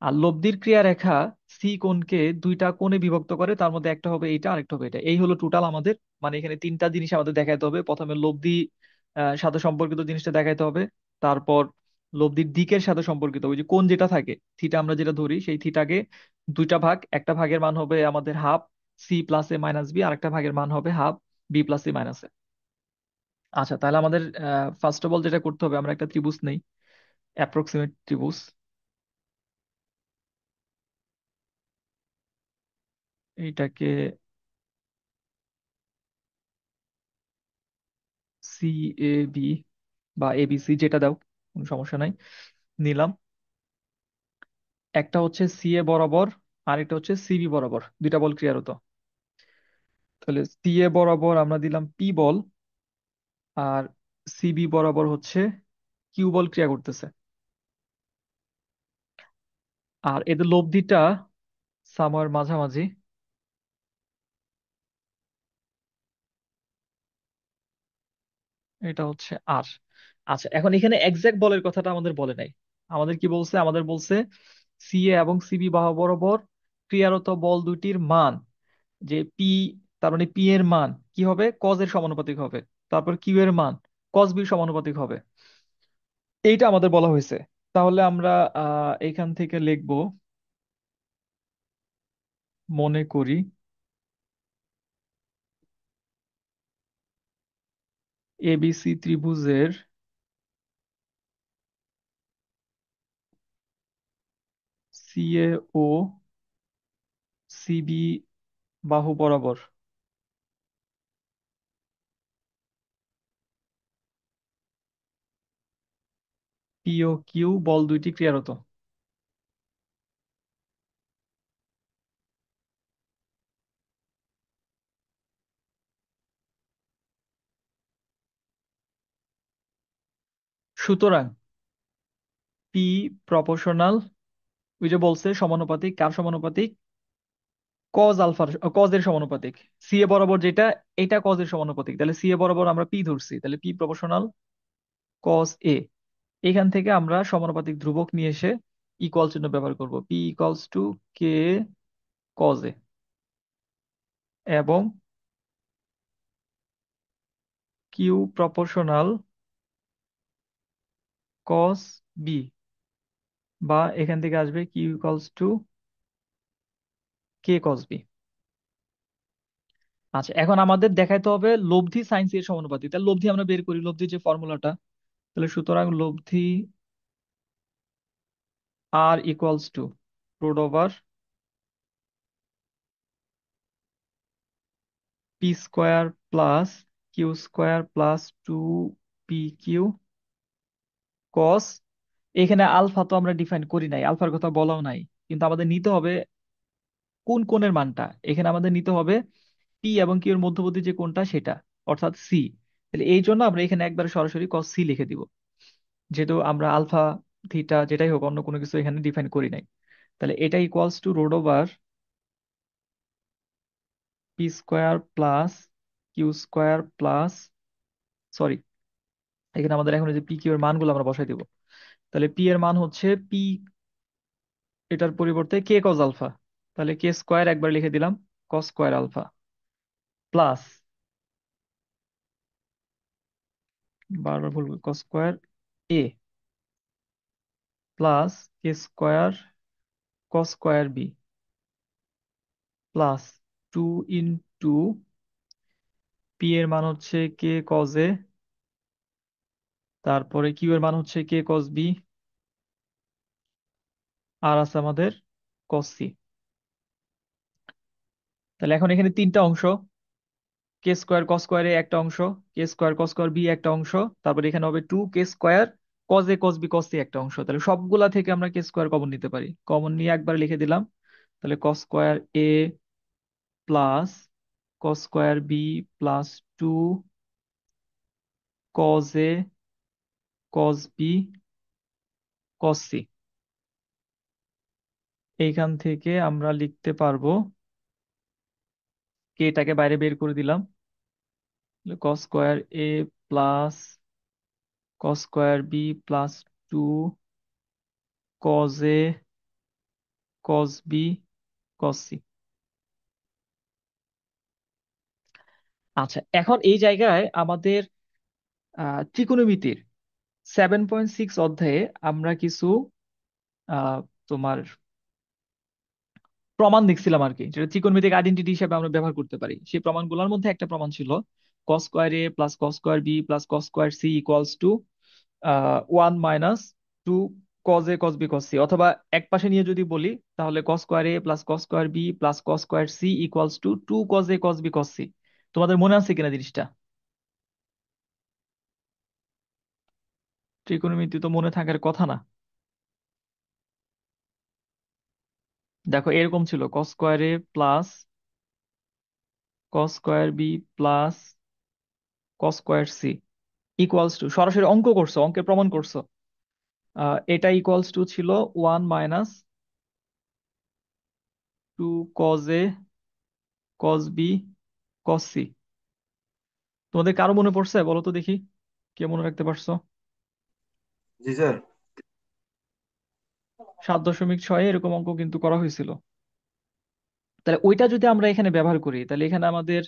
আর লব্ধির ক্রিয়া রেখা সি কোণকে দুইটা কোণে বিভক্ত করে, তার মধ্যে একটা হবে এইটা, আরেকটা হবে এটা। এই হলো টোটাল আমাদের, মানে এখানে তিনটা জিনিস আমাদের দেখাইতে হবে। প্রথমে লব্ধি সাথে সম্পর্কিত জিনিসটা দেখাইতে হবে। তারপর লব্ধির দিকের সাথে সম্পর্কিত ওই যে কোণ যেটা থাকে, থিটা আমরা যেটা ধরি, সেই থিটাকে দুইটা ভাগ, একটা ভাগের মান হবে আমাদের half C plus A minus B, আর একটা ভাগের মান হবে half B plus C minus A. আচ্ছা, তাহলে আমাদের ফার্স্ট অফ অল যেটা করতে হবে, আমরা একটা ত্রিভুজ নেই, অ্যাপ্রক্সিমেট ত্রিভুজ। এইটাকে সি এ বি বা এবিসি যেটা দাও, কোনো সমস্যা নাই, নিলাম। একটা হচ্ছে সি এ বরাবর, আর একটা হচ্ছে সিবি বরাবর, দুইটা বল ক্রিয়ারত। তাহলে সি এ বরাবর আমরা দিলাম পি বল, আর সিবি বরাবর হচ্ছে কিউ বল ক্রিয়া করতেছে। আর এদের লব্ধিটা সামার মাঝামাঝি, এটা হচ্ছে আর। আচ্ছা, এখন এখানে এক্সাক্ট বলের কথাটা আমাদের বলে নাই। আমাদের কি বলছে? আমাদের বলছে সি এ এবং সিবি বাহু বরাবর ক্রিয়ারত বল দুইটির মান, যে পি, তার মানে পি এর মান কি হবে? কজ এর সমানুপাতিক হবে। তারপর কিউ এর মান কজ বির সমানুপাতিক হবে। এইটা আমাদের বলা হয়েছে। তাহলে আমরা এখান থেকে লিখবো, মনে করি এবিসি ত্রিভুজের সিএ ও সিবি বাহু বরাবর পি ও কিউ বল দুইটি ক্রিয়ারত। সুতরাং পি প্রপোর্শনাল, ওই যে বলছে সমানুপাতিক, কার সমানুপাতিক? কজ আলফার, কজ এর সমানুপাতিক। সি এ বরাবর যেটা, এটা কজ এর সমানুপাতিক। তাহলে সি এ বরাবর আমরা পি ধরছি, তাহলে পি প্রপোর্শনাল কজ এ। এখান থেকে আমরা সমানুপাতিক ধ্রুবক নিয়ে এসে ইকুয়াল চিহ্ন ব্যবহার করব, P equals to K cos A. এবং কিউ প্রপোর্শনাল কস বি, বা এখান থেকে আসবে Q equals to K cos B. আচ্ছা, এখন আমাদের দেখাইতে হবে লব্ধি সাইন সি এর সমানুপাতিক। তাহলে লব্ধি আমরা বের করি, লব্ধির যে ফর্মুলাটা। তাহলে সুতরাং লব্ধি R equals to root over P square plus Q square plus 2 PQ cos, এখানে আলফা তো আমরা ডিফাইন করি নাই, আলফার কথা বলাও নাই, কিন্তু আমাদের নিতে হবে কোন কোণের মানটা। এখানে আমাদের নিতে হবে পি এবং কিউ এর মধ্যবর্তী যে কোণটা সেটা, অর্থাৎ সি। তাহলে এই জন্য আমরা এখানে একবারে সরাসরি কস সি লিখে দিব, যেহেতু আমরা আলফা থিটা যেটাই হোক অন্য কোনো কিছু এখানে ডিফাইন করি নাই। তাহলে এটা equals to root over P square plus Q square plus, sorry, এখানে আমাদের এখন এই যে পি কিউ এর মানগুলো আমরা বসাই দিব। তাহলে পি এর মান হচ্ছে পি, এটার পরিবর্তে কে কজ আলফা, তাহলে কে স্কোয়ার একবার লিখে দিলাম, কস স্কোয়ার আলফা প্লাস, বারবার ভুল, cos square A plus K square cos square B plus 2 into P এর মান হচ্ছে কে কজ এ, তারপরে কিউ এর মান হচ্ছে কে কস বি, আর আছে আমাদের কস সি। তাহলে এখন এখানে তিনটা অংশ, কে স্কোয়ার কস স্কোয়ার এ একটা অংশ, কে স্কোয়ার কস স্কোয়ার বি একটা অংশ, তারপরে এখানে হবে 2 কে square cos A cos B cos C একটা অংশ। তাহলে সবগুলা থেকে আমরা কে স্কোয়ার কমন নিতে পারি, কমন নিয়ে একবার লিখে দিলাম। তাহলে cos square A plus cos square B plus 2 cos A cos B cos C. এইখান থেকে আমরা লিখতে পারবো, কে এটাকে বাইরে বের করে দিলাম, cos square A plus cos square B plus 2 cos A cos B cos C. আচ্ছা, এখন এই জায়গায় আমাদের ত্রিকোণমিতির 7.6 অধ্যায়ে আমরা কিছু আহ, তোমার প্রমাণ দেখছিলাম আর কি, যেটা ত্রিকোণমিতিক আইডেন্টিটি হিসেবে আমরা ব্যবহার করতে পারি। সেই প্রমাণগুলোর মধ্যে একটা প্রমাণ ছিল cos square A plus cos square B plus cos square C equals to 1 - 2 cos A cos B cos C, অথবা এক পাশে নিয়ে যদি বলি তাহলে cos square A plus cos square B plus cos square C equals to 2 cos A cos B cos C. তোমাদের মনে আছে কিনা জিনিসটা? ত্রিকোণমিতি তো মনে থাকার কথা না। দেখো এরকম ছিল, cos square A plus cos square B plus cos square C equals to, সরাসরি অঙ্ক করছো, অঙ্কের প্রমাণ করছো, এটা ইকুয়ালস টু ছিল 1 - 2 cos A cos B cos C. তোমাদের কারো মনে পড়ছে বলো তো দেখি, কে মনে রাখতে পারছো? জি স্যার। 7.6 এরকম অঙ্ক কিন্তু করা হয়েছিল। তাহলে ওইটা যদি আমরা এখানে ব্যবহার করি, তাহলে এখানে আমাদের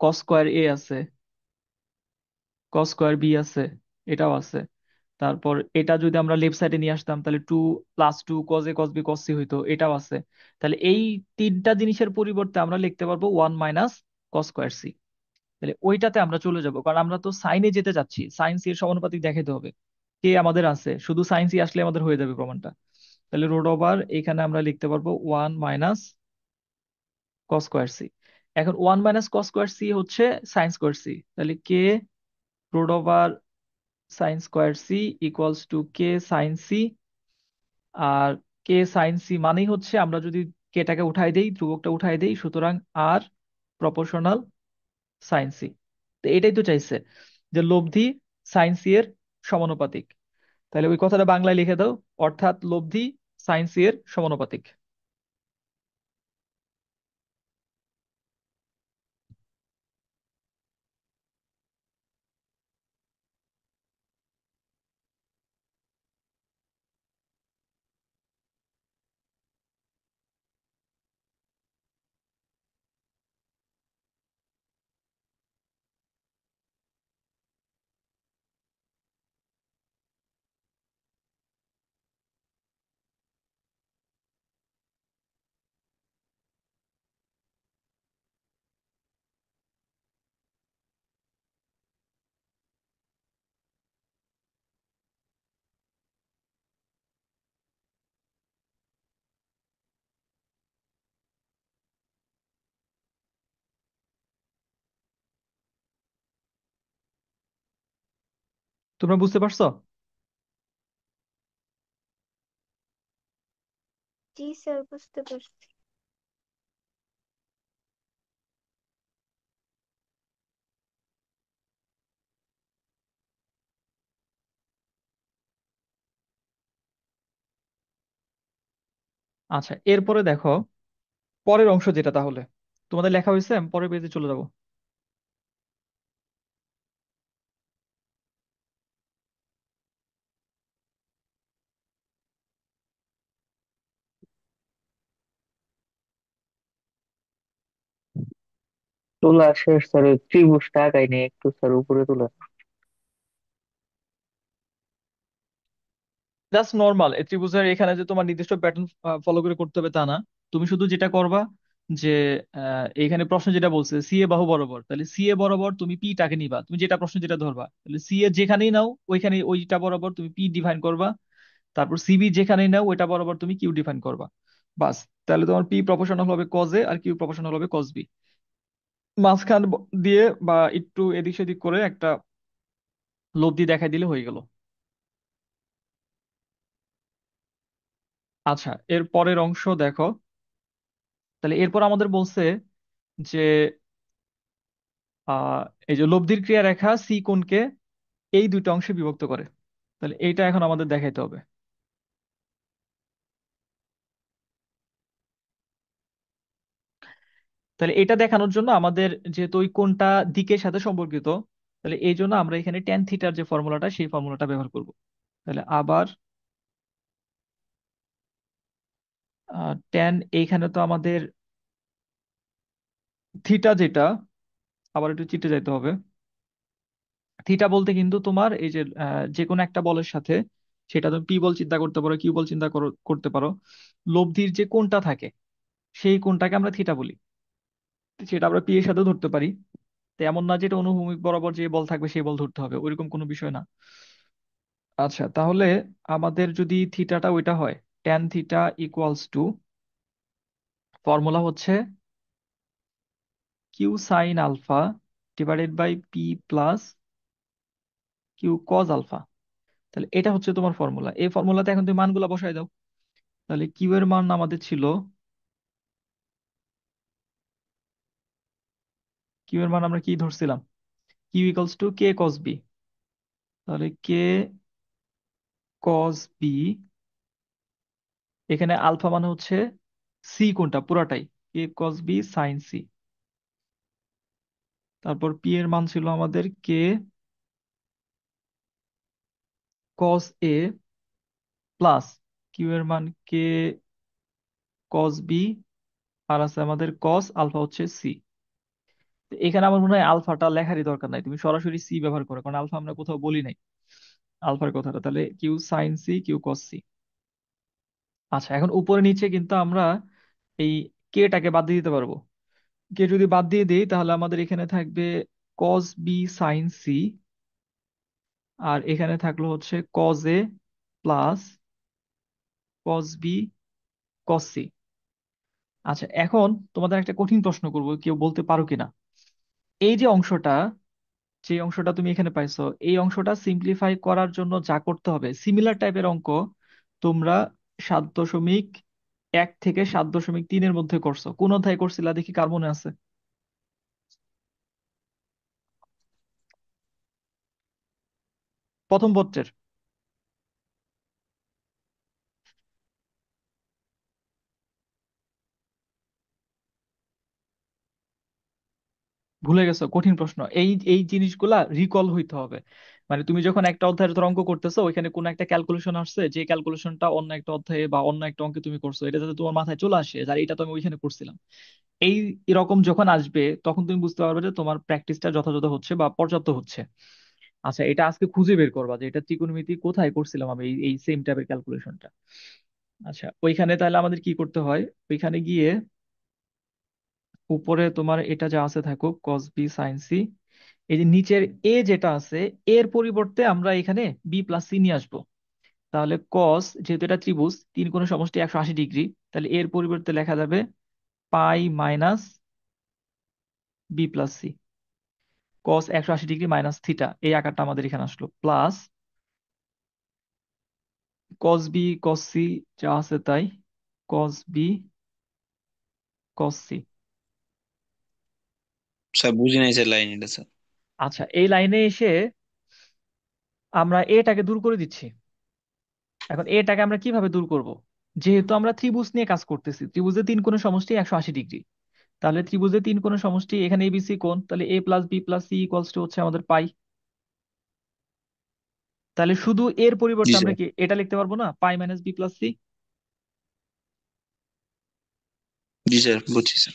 কস স্কোয়ার এ আছে, কস স্কোয়ার বি আছে, এটাও আছে। তারপর এটা যদি আমরা লেফট সাইডে নিয়ে আসতাম তাহলে 2 + 2 cos A cos B cos C হইতো, এটাও আছে। তাহলে এই তিনটা জিনিসের পরিবর্তে আমরা লিখতে পারবো 1 - কস স্কোয়ার সি। তাহলে ওইটাতে আমরা চলে যাব, কারণ আমরা তো সাইনে যেতে চাচ্ছি, সাইন সি এর সমানুপাতিক দেখাতে হবে। কে আমাদের আছে, শুধু সাইন সি আসলে আমাদের হয়ে যাবে প্রমাণটা। তাহলে রোড ওভার এখানে আমরা লিখতে পারবো 1 - কস স্কোয়ার সি। এখন 1 - কস স্কোয়ার সি হচ্ছে সাইন স্কোয়ার সি, তাহলে K root over sine square C equals to K sine C. আর কে সাইন সি মানেই হচ্ছে, আমরা যদি কেটাকে উঠাই দেই, ধ্রুবকটা উঠাই দেই, সুতরাং আর প্রপোর্শনাল সাইন সি। তো এটাই তো চাইছে, যে লব্ধি সাইন সি এর সমানুপাতিক। তাহলে ওই কথাটা বাংলায় লিখে দাও, অর্থাৎ লব্ধি সাইন সি এর সমানুপাতিক। তোমরা বুঝতে পারছো? জি স্যার, বুঝতে পারছি। আচ্ছা, এরপরে দেখো পরের অংশ যেটা, তাহলে তোমাদের লেখা হয়েছে, আমি পরের পেজে চলে যাব। তোলা শেষ স্যার, ওই ত্রিভুজটা আগাই নেই একটু স্যার, উপরে তোলা। জাস্ট নর্মাল এই ত্রিভুজের এখানে যে তোমার নির্দিষ্ট প্যাটার্ন ফলো করে করতে হবে তা না। তুমি শুধু যেটা করবা যে এইখানে প্রশ্ন যেটা বলছে সি এ বাহু বরাবর, তাহলে সি এ বরাবর তুমি পি টাকে নিবা, তুমি যেটা প্রশ্ন যেটা ধরবা, তাহলে সি এ যেখানেই নাও ওইখানে ওইটা বরাবর তুমি পি ডিফাইন করবা। তারপর সিবি যেখানেই নাও ওইটা বরাবর তুমি কিউ ডিফাইন করবা। বাস। তাহলে তোমার পি প্রপোর্শনাল হবে কজ এ আর কিউ প্রপোর্শনাল হবে কজ বি। মাঝখান দিয়ে বা একটু এদিক সেদিক করে একটা লব্ধি দেখাই দিলে হয়ে গেল। আচ্ছা, এর পরের অংশ দেখো। তাহলে এরপর আমাদের বলছে যে আহ এই যে লব্ধির ক্রিয়া রেখা সি কোণকে এই দুইটা অংশে বিভক্ত করে। তাহলে এইটা এখন আমাদের দেখাইতে হবে। তাহলে এটা দেখানোর জন্য আমাদের যেহেতু ওই কোণটা দিকের সাথে সম্পর্কিত, তাহলে এই জন্য আমরা এখানে ট্যান থিটার যে ফর্মুলাটা সেই ফর্মুলাটা ব্যবহার করব। তাহলে আবার ট্যান, এইখানে তো আমাদের থিটা যেটা, আবার একটু চিটে যাইতে হবে। থিটা বলতে কিন্তু তোমার এই যে যে কোনো একটা বলের সাথে, সেটা তুমি পি বল চিন্তা করতে পারো, কিউ বল চিন্তা করতে পারো, লব্ধির যে কোণটা থাকে সেই কোণটাকে আমরা থিটা বলি। সেটা আমরা পি এর সাথেও ধরতে পারি। তো এমন না যেটা অনুভূমিক বরাবর যে বল থাকবে সেই বল ধরতে হবে, ওইরকম কোনো বিষয় না। আচ্ছা, তাহলে আমাদের যদি থিটাটা ওইটা হয়, tan theta equals to, formula হচ্ছে Q sine alpha divided by P plus Q cos alpha. তাহলে এটা হচ্ছে তোমার ফর্মুলা। এই ফর্মুলাতে এখন তুমি মানগুলা বসায় দাও। তাহলে কিউ এর মান আমাদের ছিল, কিউ এর মান আমরা কি ধরছিলাম, Q equals to K cos B. তাহলে কে কস বি, এখানে আলফা মানে হচ্ছে সি কোনটা পুরাটাই, কে কস বি সাইন সি। তারপর পি এর মান ছিল আমাদের কে কস এ প্লাস কিউ এর মান কে কস বি, আর আছে আমাদের কস আলফা হচ্ছে সি। এখানে আমার মনে হয় আলফাটা লেখারই দরকার নাই, তুমি সরাসরি সি ব্যবহার করো, কারণ আলফা আমরা কোথাও বলি নাই আলফার কথাটা। তাহলে Q sine C Q cos C. আচ্ছা, এখন উপরে নিচে কিন্তু আমরা এই কে টাকে বাদ দিয়ে দিতে পারবো। কে যদি বাদ দিয়ে দিই তাহলে আমাদের এখানে থাকবে কস বি সাইন সি, আর এখানে থাকলো হচ্ছে cos A plus cos B cos C. আচ্ছা, এখন তোমাদের একটা কঠিন প্রশ্ন করবো, কেউ বলতে পারো কিনা। এই যে অংশটা, যে অংশটা তুমি এখানে পাইছো, এই অংশটা সিম্পলিফাই করার জন্য যা করতে হবে, সিমিলার টাইপের অঙ্ক তোমরা 7.1 থেকে 7.3-এর মধ্যে করছো। কোন অধ্যায় করছিলা দেখি, কার মনে আছে? প্রথম পত্রের। ভুলে গেছো? কঠিন প্রশ্ন। এই এই জিনিসগুলা রিকল হইতে হবে। মানে তুমি যখন একটা অধ্যায়ের ধর অঙ্ক করতেছো, ওইখানে কোন একটা ক্যালকুলেশন আসছে, যে ক্যালকুলেশনটা অন্য একটা অধ্যায়ে বা অন্য একটা অঙ্কে তুমি করছো, এটা যাতে তোমার মাথায় চলে আসে আর এটা তো আমি ওইখানে করছিলাম। এই এরকম যখন আসবে তখন তুমি বুঝতে পারবে যে তোমার প্র্যাকটিসটা যথাযথ হচ্ছে বা পর্যাপ্ত হচ্ছে। আচ্ছা, এটা আজকে খুঁজে বের করবা যে এটা ত্রিকোণমিতি কোথায় করছিলাম আমি এই এই সেম টাইপের ক্যালকুলেশনটা। আচ্ছা, ওইখানে তাহলে আমাদের কি করতে হয়, ওইখানে গিয়ে উপরে তোমার এটা যা আছে থাকুক কস বি সাইন সি, এই যে নিচের এ যেটা আছে, এর পরিবর্তে আমরা এখানে বি প্লাস সি নিয়ে আসবো। তাহলে কস, যেহেতু এটা ত্রিভুজ, তিন কোণের সমষ্টি 180 ডিগ্রি, তাহলে এর পরিবর্তে লেখা যাবে pi minus B plus C. Cos 180 degree minus theta, এই আকারটা আমাদের এখানে আসলো, plus cos B cos C যা আছে তাই, cos B cos C. Sir বুঝি নাই স্যার লাইন এটা স্যার। আচ্ছা, এই লাইনে এসে আমরা এটাকে দূর করে দিচ্ছি। এখন এটাকে আমরা কিভাবে দূর করব? যেহেতু আমরা ত্রিভুজ নিয়ে কাজ করতেছি, ত্রিভুজের তিন কোণের সমষ্টি 180 ডিগ্রি। তাহলে ত্রিভুজের তিন কোণের সমষ্টি, এখানে এবিসি কোণ, তাহলে A plus B plus C equals to হচ্ছে আমাদের পাই। তাহলে শুধু এর জি পরিবর্তে আমরা স্যার। কি এটা লিখতে পারবো না, পাই মাইনাস বি প্লাস সি? জি স্যার বুঝছি স্যার।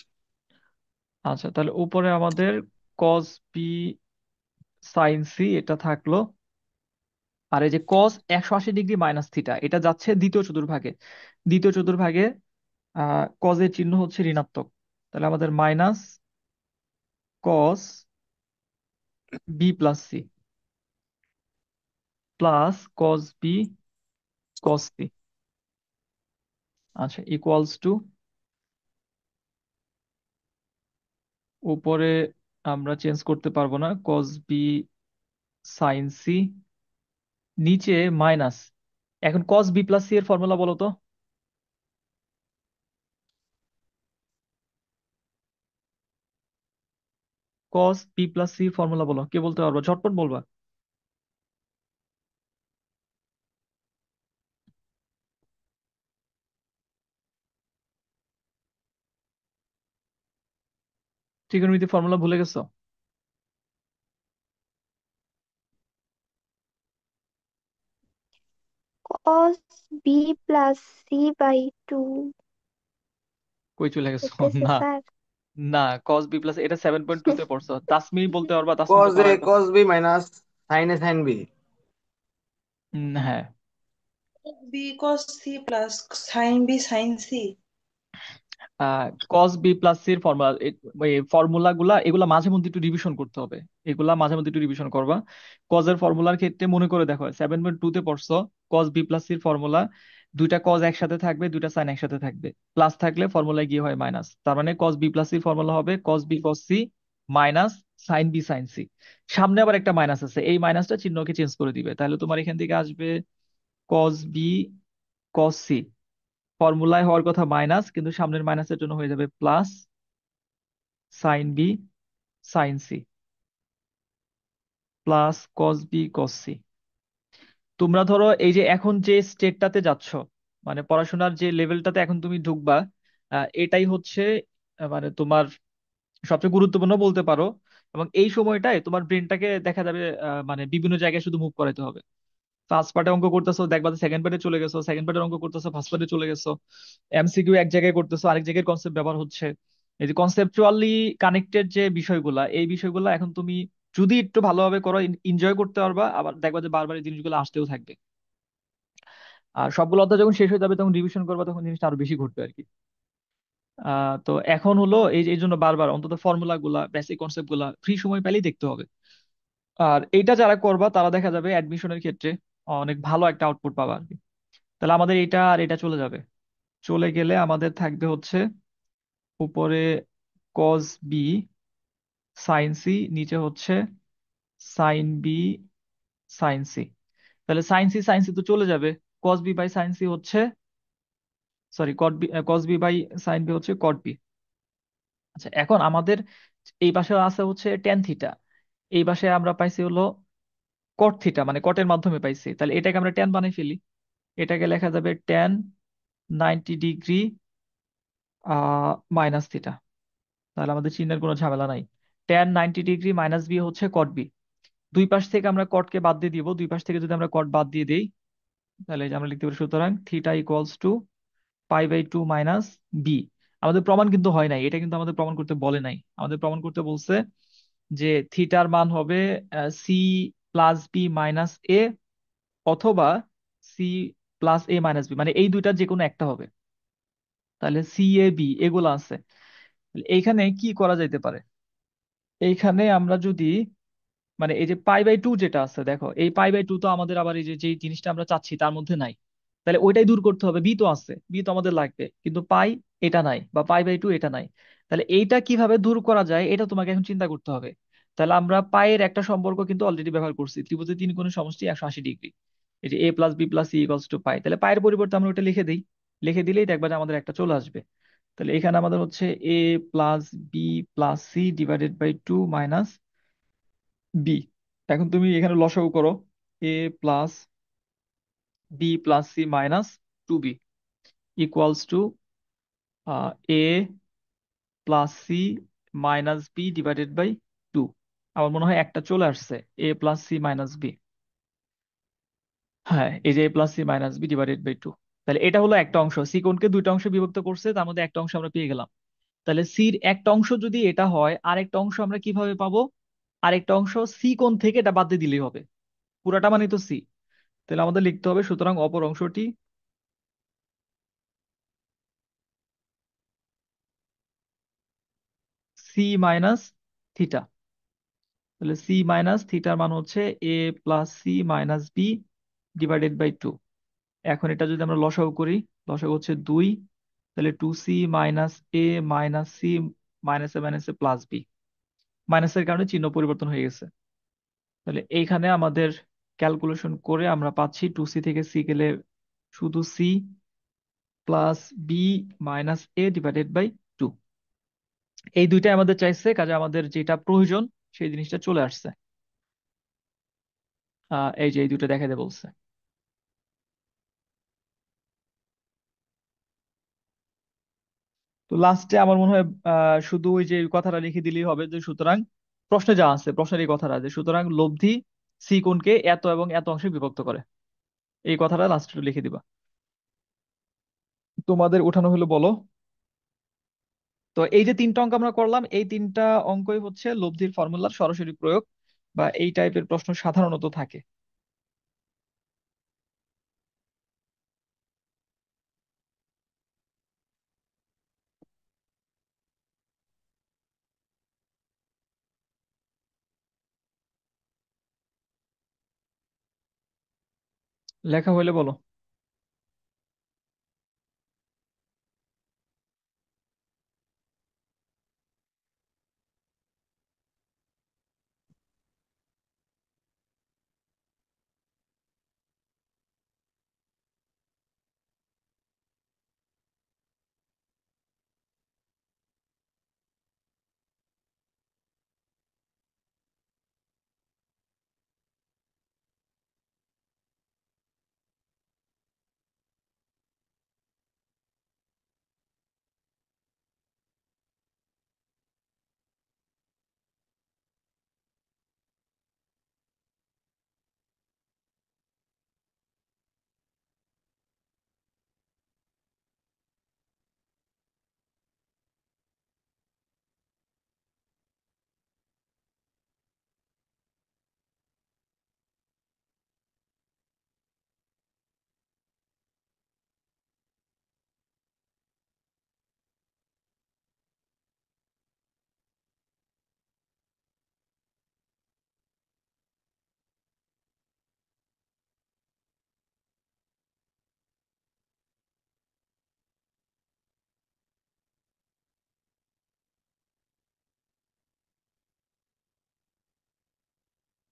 আচ্ছা, তাহলে উপরে আমাদের কস বি সাইন সি এটা থাকলো। আর এই যে কস 180 ডিগ্রি মাইনাস থিটা, এটা যাচ্ছে দ্বিতীয় চতুর্ভাগে। দ্বিতীয় চতুর্ভাগে কজের চিহ্ন হচ্ছে ঋণাত্মক। তাহলে আমাদের minus cos B plus C plus cos B cos C, আচ্ছা, ইকুয়ালস টু, উপরে আমরা চেঞ্জ করতে পারবো না, কস বি সাইন সি, নিচে মাইনাস। এখন কস বি প্লাস সি এর ফর্মুলা বলো তো। Cos B plus C formula বলো, কে বলতে পারবো? ঝটপট বলবা। ত্রিকোণমিতি ফর্মুলা ভুলে গেছো? cos b plus c by 2 কই চলে গেছো? বুঝতেছি না, স্যার। না, কস বি প্লাস, এটা 7.2 তে পড়ছো। তাসমি বলতে পারবা? তাসমি তো cos a পারার কথা। cos b minus sin a sin b। হ্যাঁ। B cos C plus sine B sine C. Cos B plus সির ফর্মুলা, ফর্মুলা গুলা এগুলা মাঝে মধ্যে একটু রিভিশন করতে হবে। এগুলা মাঝে মধ্যে একটু রিভিশন করবা। কজের ফর্মুলার ক্ষেত্রে মনে করে দেখো, 7.2 তে পড়ছো। কস বি প্লাস সির ফর্মুলা, দুইটা কজ একসাথে থাকবে, দুইটা সাইন একসাথে থাকবে, প্লাস থাকলে ফর্মুলায় গিয়ে হয় মাইনাস। তার মানে কস বি প্লাস সির ফর্মুলা হবে cos B cos C minus sine B sine C. সামনে আবার একটা মাইনাস আছে, এই মাইনাসটা চিহ্নকে চেঞ্জ করে দিবে। তাহলে তোমার এখান থেকে আসবে কস বি কস সি, ফর্মুলায় হওয়ার কথা মাইনাস, কিন্তু সামনের মাইনাসের জন্য হয়ে যাবে plus sine B sine C plus cos B cos C. তোমরা ধরো এই যে এখন যে স্টেটটাতে যাচ্ছ, মানে পড়াশোনার যে লেভেলটাতে এখন তুমি ঢুকবা, এটাই হচ্ছে মানে তোমার সবচেয়ে গুরুত্বপূর্ণ বলতে পারো। এবং এই সময়টায় তোমার ব্রেনটাকে দেখা যাবে মানে বিভিন্ন জায়গায় শুধু মুভ করাতে হবে। ফার্স্ট পার্টে অঙ্ক করতেছো, দেখবা সেকেন্ড পার্টে চলে গেছো, সেকেন্ড পার্টের অঙ্ক করতেছো, ফার্স্ট পার্টে চলে গেছো। এমসিকিউ এক জায়গায় করতেছো, আরেক জায়গায় কনসেপ্ট ব্যবহার হচ্ছে। এই যে কনসেপচুয়ালি কানেক্টেড যে বিষয়গুলা, এই বিষয়গুলা এখন তুমি যদি একটু ভালোভাবে করো, এনজয় করতে পারবা। আবার দেখবা যে বারবার এই জিনিসগুলো আসতেও থাকবে। আর সবগুলো অধ্যায় যখন শেষ হয়ে যাবে, তখন রিভিশন করবা, তখন জিনিসটা আরো বেশি ঘটবে আর কি। তো এখন হলো এই জন্য বারবার অন্তত ফর্মুলা গুলা, বেসিক কনসেপ্ট গুলা ফ্রি সময় পেলেই দেখতে হবে। আর এইটা যারা করবা, তারা দেখা যাবে অ্যাডমিশনের ক্ষেত্রে অনেক ভালো একটা আউটপুট পাবা আর কি। তাহলে আমাদের এটা আর এটা চলে যাবে। চলে গেলে আমাদের থাকবে হচ্ছে উপরে কস বি সাইন সি, নিচে হচ্ছে সাইন বি সাইন সি। তাহলে সাইন সি তো চলে যাবে। Cos B by sine C হচ্ছে, sorry, cot B, cos B by sine B হচ্ছে কট বি। আচ্ছা, এখন আমাদের এই পাশে আছে হচ্ছে টেন থিটা, এই পাশে আমরা পাইছি হলো কট থিটা, মানে কটের মাধ্যমে পাইছি। তাহলে এটাকে আমরা টেন বানাই ফেলি। এটাকে লেখা যাবে টেন 90 ডিগ্রি মাইনাস থিটা। তাহলে আমাদের চিহ্নের কোনো ঝামেলা নাই। টেন 90 ডিগ্রি মাইনাস বি হচ্ছে কট বি। দুই পাশ থেকে আমরা কটকে বাদ দিয়ে দিব। দুই পাশ থেকে যদি আমরা কট বাদ দিয়ে দেই, তাহলে এই যে আমরা লিখতে পারি, সুতরাং theta equals to pi by two minus B. আমাদের প্রমাণ কিন্তু হয় নাই, এটা কিন্তু আমাদের প্রমাণ করতে বলে নাই। আমাদের প্রমাণ করতে বলছে যে থিটার মান হবে সি প্লাস বি মাইনাস এ, অথবা C plus A minus B, মানে এই দুইটার যে কোনো একটা হবে। তাহলে সি এ বি এগুলো আছে। তাহলে এইখানে কি করা যাইতে পারে? এইখানে আমরা যদি, মানে এই যে পাই বাই টু যেটা আছে, দেখো এই পাই বাই টু তো আমাদের আবার এই যে যেই জিনিসটা আমরা চাচ্ছি তার মধ্যে নাই। তাহলে ওইটাই দূর করতে হবে। বি তো আছে, বি তো আমাদের লাগবে, কিন্তু পাই এটা নাই, বা পাই বাই টু এটা নাই। তাহলে এইটা কিভাবে দূর করা যায়, এটা তোমাকে এখন চিন্তা করতে হবে। তাহলে আমরা পায়ের একটা সম্পর্ক কিন্তু অলরেডি ব্যবহার করছি, ত্রিভুজের তিন কোণের সমষ্টি 180 ডিগ্রি। এই যে A plus B plus C equals to pi, তাহলে পায়ের পরিবর্তে আমরা ওটা লিখে দিই। লিখে দিলেই দেখবা যে আমাদের একটা চলে আসবে। তাহলে এখানে আমাদের হচ্ছে A plus B plus C divided by 2 minus B. এখন তুমি এখানে লসাগু করো, A plus B plus C minus 2b equals to A plus C minus B divided by 2। আমার মনে হয় একটা চলে আসছে, A plus C minus B. হ্যাঁ, এই যে A plus C minus B divided by 2। তাহলে এটা হলো একটা অংশ, সি কোণকে দুইটা অংশে বিভক্ত করছে, তার মধ্যে একটা অংশ আমরা পেয়ে গেলাম। তাহলে সির একটা অংশ যদি এটা হয়, আরেকটা অংশ আমরা কিভাবে পাবো? আরেকটা অংশ সি কোণ থেকে এটা বাদ দিয়ে দিলেই হবে, পুরাটা মানে তো সি। তাহলে আমাদের লিখতে হবে সুতরাং অপর অংশটি সি মাইনাস থিটা। তাহলে সি মাইনাস থিটার মান হচ্ছে A plus C minus B divided by 2। এখন এটা যদি আমরা লসাগু করি, লসাগু হচ্ছে 2। তাহলে 2c মাইনাস এ মাইনাস সি মাইনাসে মাইনাসে প্লাস বি, মাইনাসের কারণে চিহ্ন পরিবর্তন হয়ে গেছে। তাহলে এইখানে আমাদের ক্যালকুলেশন করে আমরা পাচ্ছি 2c থেকে সি গেলে শুধু C plus B minus A divided by 2। এই দুইটাই আমাদের চাইছে, কাজে আমাদের যেটা প্রয়োজন সেই জিনিসটা চলে আসছে। এই যে এই দুটো দেখাতে বলছে। তো লাস্টে আমার মনে হয় শুধু ওই যে কথাটা লিখে দিলেই হবে, যে সুতরাং প্রশ্নে যা আছে, প্রশ্নের এই কথাটা যে সুতরাং লব্ধি সি কোণকে এত এবং এত অংশে বিভক্ত করে, এই কথাটা লাস্টে লিখে দিবা। তোমাদের উঠানো হলো বলো। তো এই যে তিনটা অঙ্ক আমরা করলাম, এই তিনটা অঙ্কই হচ্ছে লব্ধির ফর্মুলার সরাসরি প্রয়োগ, বা এই টাইপের প্রশ্ন সাধারণত থাকে। লেখা হইলে বলো।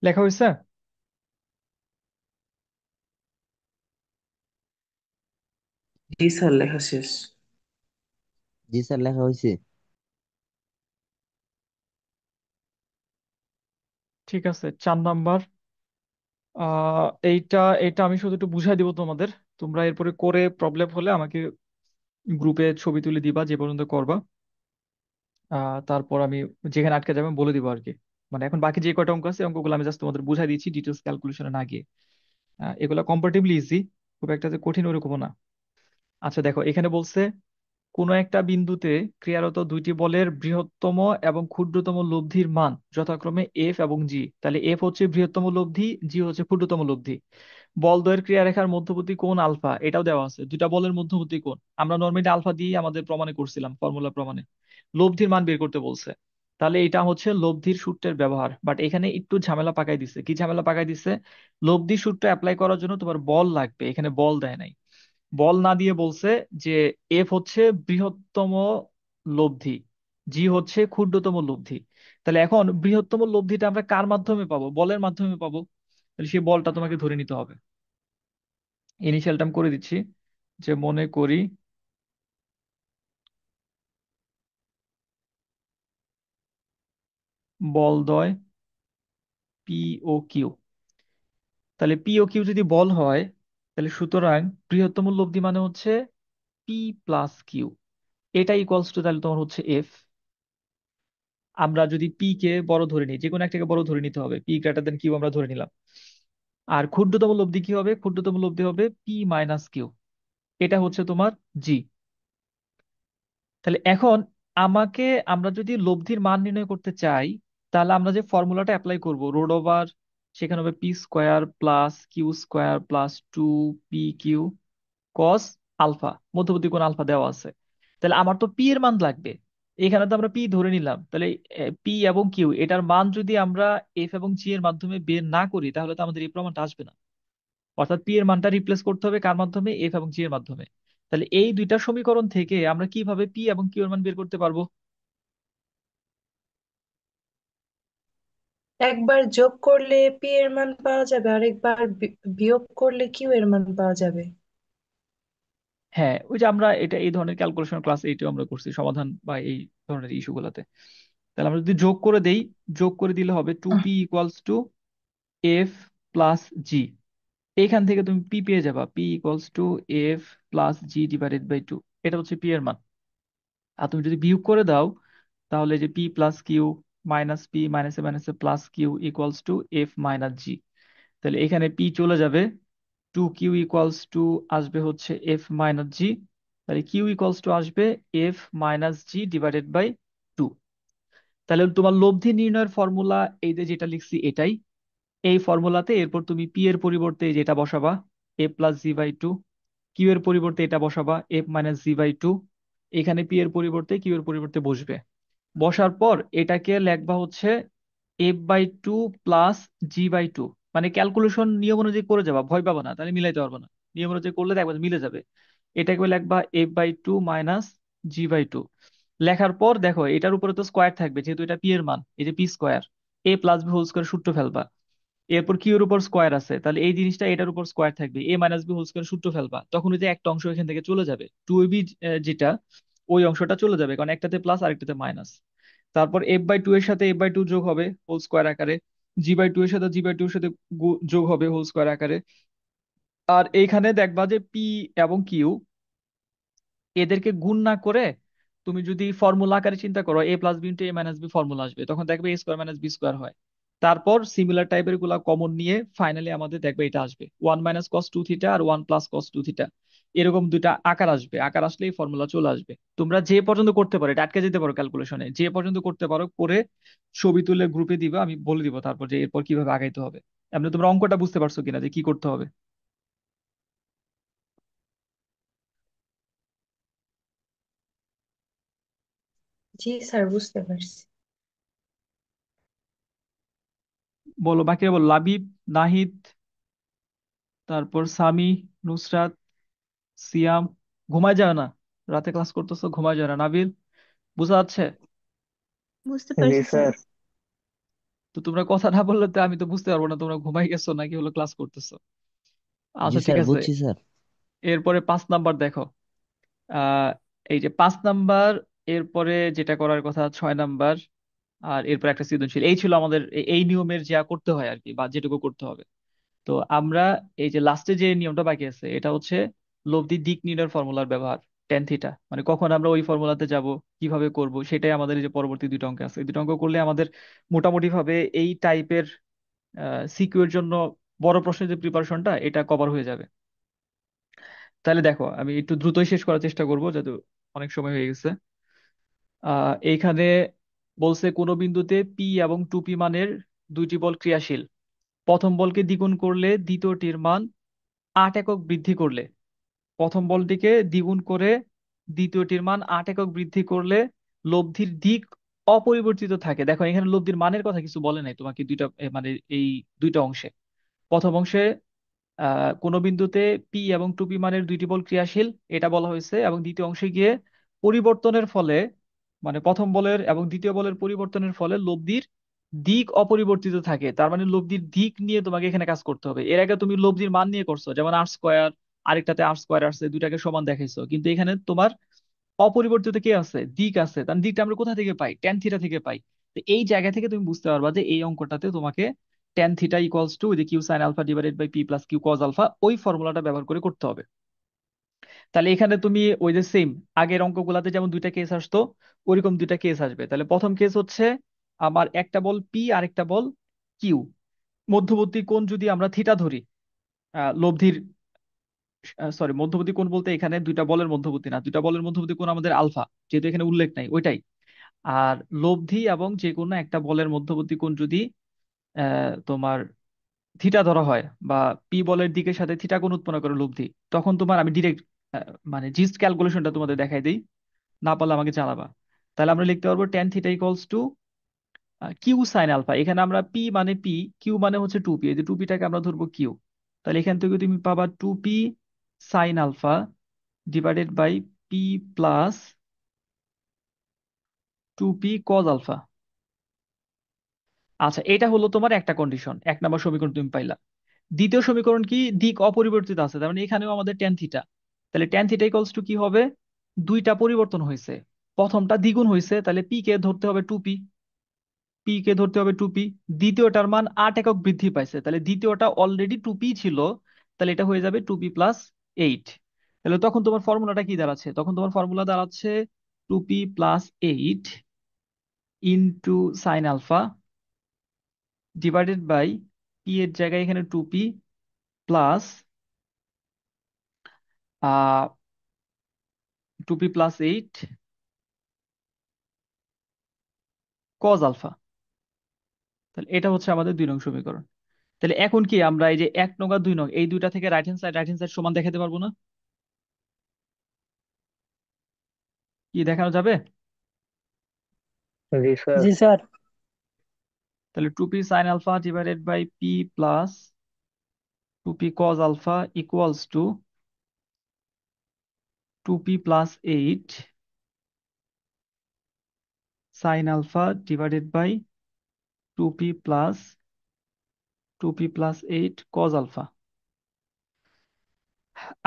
লেখা হয়েছে? জি স্যার, লেখা শেষ। জি স্যার, লেখা হয়েছে। ঠিক আছে, 4 নাম্বার। এইটা এটা আমি শুধু একটু বুঝাই দিব তোমাদের, তোমরা এরপরে করে প্রবলেম হলে আমাকে গ্রুপে ছবি তুলে দিবা যে পর্যন্ত করবা। তারপর আমি যেখানে আটকে যাবে আমি বলে দিব আর কি। মানে এখন বাকি যে কয়টা অঙ্ক আছে অঙ্কগুলো আমি জাস্ট তোমাদের বুঝাই দিচ্ছি, ডিটেলস ক্যালকুলেশনে না গিয়ে। এগুলা কম্পারেটিভলি ইজি, খুব একটা যে কঠিন ওরকমও না। আচ্ছা দেখো, এখানে বলছে কোনো একটা বিন্দুতে ক্রিয়ারত দুইটি বলের বৃহত্তম এবং ক্ষুদ্রতম লব্ধির মান যথাক্রমে এফ এবং জি। তাহলে এফ হচ্ছে বৃহত্তম লব্ধি, জি হচ্ছে ক্ষুদ্রতম লব্ধি। বলদ্বয়ের ক্রিয়ারেখার মধ্যবর্তী কোণ আলফা, এটাও দেওয়া আছে, দুইটা বলের মধ্যবর্তী কোণ। আমরা নর্মালি আলফা দিয়ে আমাদের প্রমাণে করছিলাম, ফর্মুলা প্রমাণে। লব্ধির মান বের করতে বলছে, তাহলে এটা হচ্ছে লব্ধির সূত্রের ব্যবহার। বাট এখানে একটু ঝামেলা পাকাই দিছে। কি ঝামেলা পাকাই দিছে? লব্ধির সূত্র অ্যাপ্লাই করার জন্য তোমার বল লাগবে, এখানে বল দেয় নাই। বল না দিয়ে বলছে যে এফ হচ্ছে বৃহত্তম লব্ধি, জি হচ্ছে ক্ষুদ্রতম লব্ধি। তাহলে এখন বৃহত্তম লব্ধিটা আমরা কার মাধ্যমে পাবো? বলের মাধ্যমে পাবো। তাহলে সেই বলটা তোমাকে ধরে নিতে হবে। ইনিশিয়াল টার্ম করে দিচ্ছি, যে মনে করি বলদ্বয় পি ও কিউ। তাহলে পি ও কিউ যদি বল হয়, তাহলে সুতরাং বৃহত্তম লব্ধি মানে হচ্ছে পি প্লাস কিউ। এটা ইকুয়ালস টু তাহলে তোমার হচ্ছে এফ। আমরা যদি পি কে বড় ধরে নিই, যে কোনো একটাকে বড় ধরে নিতে হবে, পি গ্রেটার দেন কিউ আমরা ধরে নিলাম। আর ক্ষুদ্রতম লব্ধি কি হবে? ক্ষুদ্রতম লব্ধি হবে পি মাইনাস কিউ। এটা হচ্ছে তোমার জি। তাহলে এখন আমাকে, আমরা যদি লব্ধির মান নির্ণয় করতে চাই, তাহলে আমরা যে ফর্মুলাটা অ্যাপ্লাই করব, রোড ওভার, সেখানে হবে P square plus Q square plus 2 PQ cos alpha, মধ্যবর্তী কোণ আলফা দেওয়া আছে। তাহলে আমার তো পি এর মান লাগবে। এখানে তো আমরা পি ধরে নিলাম, তাহলে পি এবং কিউ এটার মান যদি আমরা এফ এবং জি এর মাধ্যমে বের না করি, তাহলে তো আমাদের এই প্রমাণটা আসবে না। অর্থাৎ পি এর মানটা রিপ্লেস করতে হবে কার মাধ্যমে? এফ এবং জি এর মাধ্যমে। তাহলে এই দুইটা সমীকরণ থেকে আমরা কিভাবে পি এবং কিউ এর মান বের করতে পারবো? একবার যোগ করলে পি এর মান পাওয়া যাবে, আর একবার বিয়োগ করলে কিউ এর মান পাওয়া যাবে। হ্যাঁ, ওই যে আমরা এটা এই ধরনের ক্যালকুলেশন ক্লাস এইটাও আমরা করছি, সমাধান বা এই ধরনের ইস্যুগুলোতে। তাহলে আমরা যদি যোগ করে দেই, যোগ করে দিলে হবে 2P = F প্লাস জি। এইখান থেকে তুমি পি পেয়ে যাবা, P = F+G/2। এটা হচ্ছে পি এর মান। আর তুমি যদি বিয়োগ করে দাও, তাহলে যে P plus Q minus P মাইনাসে মাইনাসে plus Q equals to F minus G. তাহলে এখানে পি চলে যাবে, 2Q আসবে হচ্ছে এফ মাইনাস জি। তাহলে Q আসবে F-G/2। তাহলে তোমার লব্ধি নির্ণয়ের ফর্মুলা এই যে যেটা লিখছি এটাই। এই ফর্মুলাতে এরপর তুমি পি এর পরিবর্তে যেটা বসাবা, A+G/2। কিউ এর পরিবর্তে এটা বসাবা, F-G/2। এখানে পি এর পরিবর্তে কিউ এর পরিবর্তে বসবে। বসার পর এটাকে লেখবা হচ্ছে F/2 প্লাস G/2। মানে ক্যালকুলেশন নিয়ম অনুযায়ী করে যাবা, ভয় পাবা না, তাহলে মিলাইতে পারবো না। নিয়ম অনুযায়ী করলে দেখবা যে মিলে যাবে। এটাকে লেখবা F/2 মাইনাস G/2। লেখার পর দেখো এটার উপরে তো স্কোয়ার থাকবে, যেহেতু এটা পি এর মান, এই যে P square, A+B whole square সূত্র ফেলবা। এরপর কিউ এর উপর স্কোয়ার আছে, তাহলে এই জিনিসটা এটার উপর স্কোয়ার থাকবে, A-B হোল স্কোয়ার সূত্র ফেলবা। তখন ওই যে একটা অংশ এখান থেকে চলে যাবে, 2AB যেটা, ওই অংশটা চলে যাবে, কারণ একটাতে প্লাস আর একটাতে মাইনাস। তারপর F/2 এর সাথে F/2 যোগ হবে হোল স্কোয়ার আকারে, G/2 এর সাথে G/2 এর সাথে যোগ হবে হোল স্কোয়ার আকারে। আর এইখানে দেখবা যে পি এবং কিউ এদেরকে গুণ না করে তুমি যদি ফর্মুলা আকারে চিন্তা করো, A+B × A-B ফর্মুলা আসবে, তখন দেখবে A² - B² হয়। তারপর সিমিলার টাইপের গুলা কমন নিয়ে ফাইনালি আমাদের দেখবে এটা আসবে 1 - cos 2θ আর 1 + cos 2θ। এরকম দুইটা আকার আসবে, আকার আসলে এই ফর্মুলা চলে আসবে। তোমরা যে পর্যন্ত করতে পারো, এটা আটকে যেতে পারো ক্যালকুলেশনে, যে পর্যন্ত করতে পারো করে ছবি তুলে গ্রুপে দিবা, আমি বলে দিব তারপর যে এরপর কিভাবে আগাইতে হবে। এমনি তোমরা অঙ্কটা বুঝতে পারছো কিনা যে কি করতে হবে? জি স্যার, বুঝতে পারছি। বলো, বাকিরা বলো। লাবিব, নাহিদ, তারপর সামি, নুসরাত, সিয়াম। ঘুমায় যায় না, রাতে ক্লাস করতেছো, ঘুমায় যায় না। নাবিল, বুঝা যাচ্ছে? বুঝতে জি পারছি স্যার। স্যার। তো তোমরা কথা না বললে তো আমি তো বুঝতে পারবো না তোমরা ঘুমাই গেছো নাকি হলো ক্লাস করতেছো। জি আচ্ছা ঠিক স্যার, আছে। বুঝছি স্যার। এরপরে 5 নাম্বার দেখো। আহ এই যে 5 নাম্বার, এরপরে যেটা করার কথা 6 নাম্বার, আর এরপর একটা সৃজনশীল। এই ছিল আমাদের এই নিয়মের যা করতে হয় আর কি, বা যেটুকু করতে হবে। তো আমরা এই যে লাস্টে যে নিয়মটা বাকি আছে, এটা হচ্ছে লব্ধি দিক নির্ণয়ের ফর্মুলার ব্যবহার, tan θ। মানে কখন আমরা ওই ফর্মুলাতে যাব, কিভাবে করব, সেটাই আমাদের এই যে পরবর্তী দুটো অঙ্ক আছে। এই দুটো অঙ্ক করলে আমাদের মোটামুটি ভাবে এই টাইপের সিকিউ এর জন্য বড় প্রশ্নের যে প্রিপারেশনটা, এটা কভার হয়ে যাবে। তাহলে দেখো আমি একটু দ্রুতই শেষ করার চেষ্টা করবো, যেহেতু অনেক সময় হয়ে গেছে। এইখানে বলছে কোনো বিন্দুতে পি এবং 2P মানের দুইটি বল ক্রিয়াশীল। প্রথম বলকে দ্বিগুণ করলে দ্বিতীয়টির মান 8 একক বৃদ্ধি করলে, প্রথম বলটিকে দ্বিগুণ করে দ্বিতীয়টির মান 8 একক বৃদ্ধি করলে লব্ধির দিক অপরিবর্তিত থাকে। দেখো এখানে লব্ধির মানের কথা কিছু বলে নাই তোমাকে, দুইটা মানে এই দুইটা অংশে। প্রথম অংশে কোনো বিন্দুতে পি এবং 2P মানের দুইটি বল ক্রিয়াশীল, এটা বলা হয়েছে। এবং দ্বিতীয় অংশে গিয়ে পরিবর্তনের ফলে, মানে প্রথম বলের এবং দ্বিতীয় বলের পরিবর্তনের ফলে লব্ধির দিক অপরিবর্তিত থাকে। তার মানে লব্ধির দিক নিয়ে তোমাকে এখানে কাজ করতে হবে। এর আগে তুমি লব্ধির মান নিয়ে করছো, যেমন R² আরেকটাতে আর স্কোয়ার আসছে, দুইটাকে সমান দেখাইছো, কিন্তু এখানে তোমার অপরিবর্তিত কে আছে, দিক আছে। তার দিকটা আমরা কোথা থেকে পাই? ট্যান থিটা থেকে পাই। তো এই জায়গা থেকে তুমি বুঝতে পারবা যে এই অঙ্কটাতে তোমাকে ট্যান থিটা ইকুয়ালস টু ওই যে Q sine alpha divided by P plus Q cos alpha, ওই ফর্মুলাটা ব্যবহার করে করতে হবে। তাহলে এখানে তুমি ওই যে সেম আগের অঙ্কগুলাতে যেমন দুইটা কেস আসতো, ওইরকম দুইটা কেস আসবে। তাহলে প্রথম কেস হচ্ছে আমার একটা বল পি আর একটা বল কিউ, মধ্যবর্তী কোণ যদি আমরা থিটা ধরি, লব্ধির, সরি মধ্যবর্তী কোণ বলতে এখানে দুইটা বলের মধ্যবর্তী না, দুইটা বলের মধ্যবর্তী কোণ আমাদের আলফা, যেহেতু এখানে উল্লেখ নাই ওইটাই। আর লব্ধি এবং যে কোনো একটা বলের মধ্যবর্তী কোণ যদি তোমার থিটা ধরা হয়, বা পি বলের দিকের সাথে থিটা কোণ উৎপন্ন করে লব্ধি, তখন তোমার আমি ডিরেক্ট মানে জিস্ট ক্যালকুলেশনটা তোমাদের দেখাই দিই, না পারলে আমাকে জানাবা। তাহলে আমরা লিখতে পারবো tan theta equals to Q sine alpha. এখানে আমরা পি মানে পি, কিউ মানে হচ্ছে টু পি, এই যে টু পিটাকে আমরা ধরবো কিউ। তাহলে এখান থেকে তুমি পাবা two P sine alpha divided by P plus two P cos alpha. আচ্ছা, এটা হলো তোমার একটা কন্ডিশন, এক নাম্বার সমীকরণ তুমি পাইলা। দ্বিতীয় সমীকরণ কি? দিক অপরিবর্তিত আছে, তার মানে এখানেও আমাদের ট্যান থিটা। তাহলে ট্যান থিটা ইকুয়ালস টু কি হবে? দুইটা পরিবর্তন হয়েছে, প্রথমটা দ্বিগুণ হয়েছে, তাহলে পি কে ধরতে হবে টু পি, পি কে ধরতে হবে টু পি। দ্বিতীয়টার মান 8 একক বৃদ্ধি পাইছে, তাহলে দ্বিতীয়টা অলরেডি টু পি ছিল, তাহলে এটা হয়ে যাবে টু পি প্লাস এইট। তাহলে তখন তোমার ফর্মুলাটা কি দাঁড়াচ্ছে? তখন তোমার ফর্মুলা দাঁড়াচ্ছে two P plus eight into sine alpha divided by P এর জায়গায় এখানে two P plus two P plus eight cos alpha. তাহলে এটা হচ্ছে আমাদের 2 নং সমীকরণ। তাহলে এখন কি আমরা এই যে 1 নং আর 2 নং এই দুইটা থেকে রাইট হ্যান্ড সাইড সমান দেখাতে পারবো না? কি দেখানো যাবে? জি স্যার। জি স্যার। তাহলে two P sine alpha divided by P plus two P cos alpha equals to two P plus eight sine alpha divided by two P plus eight cos alpha.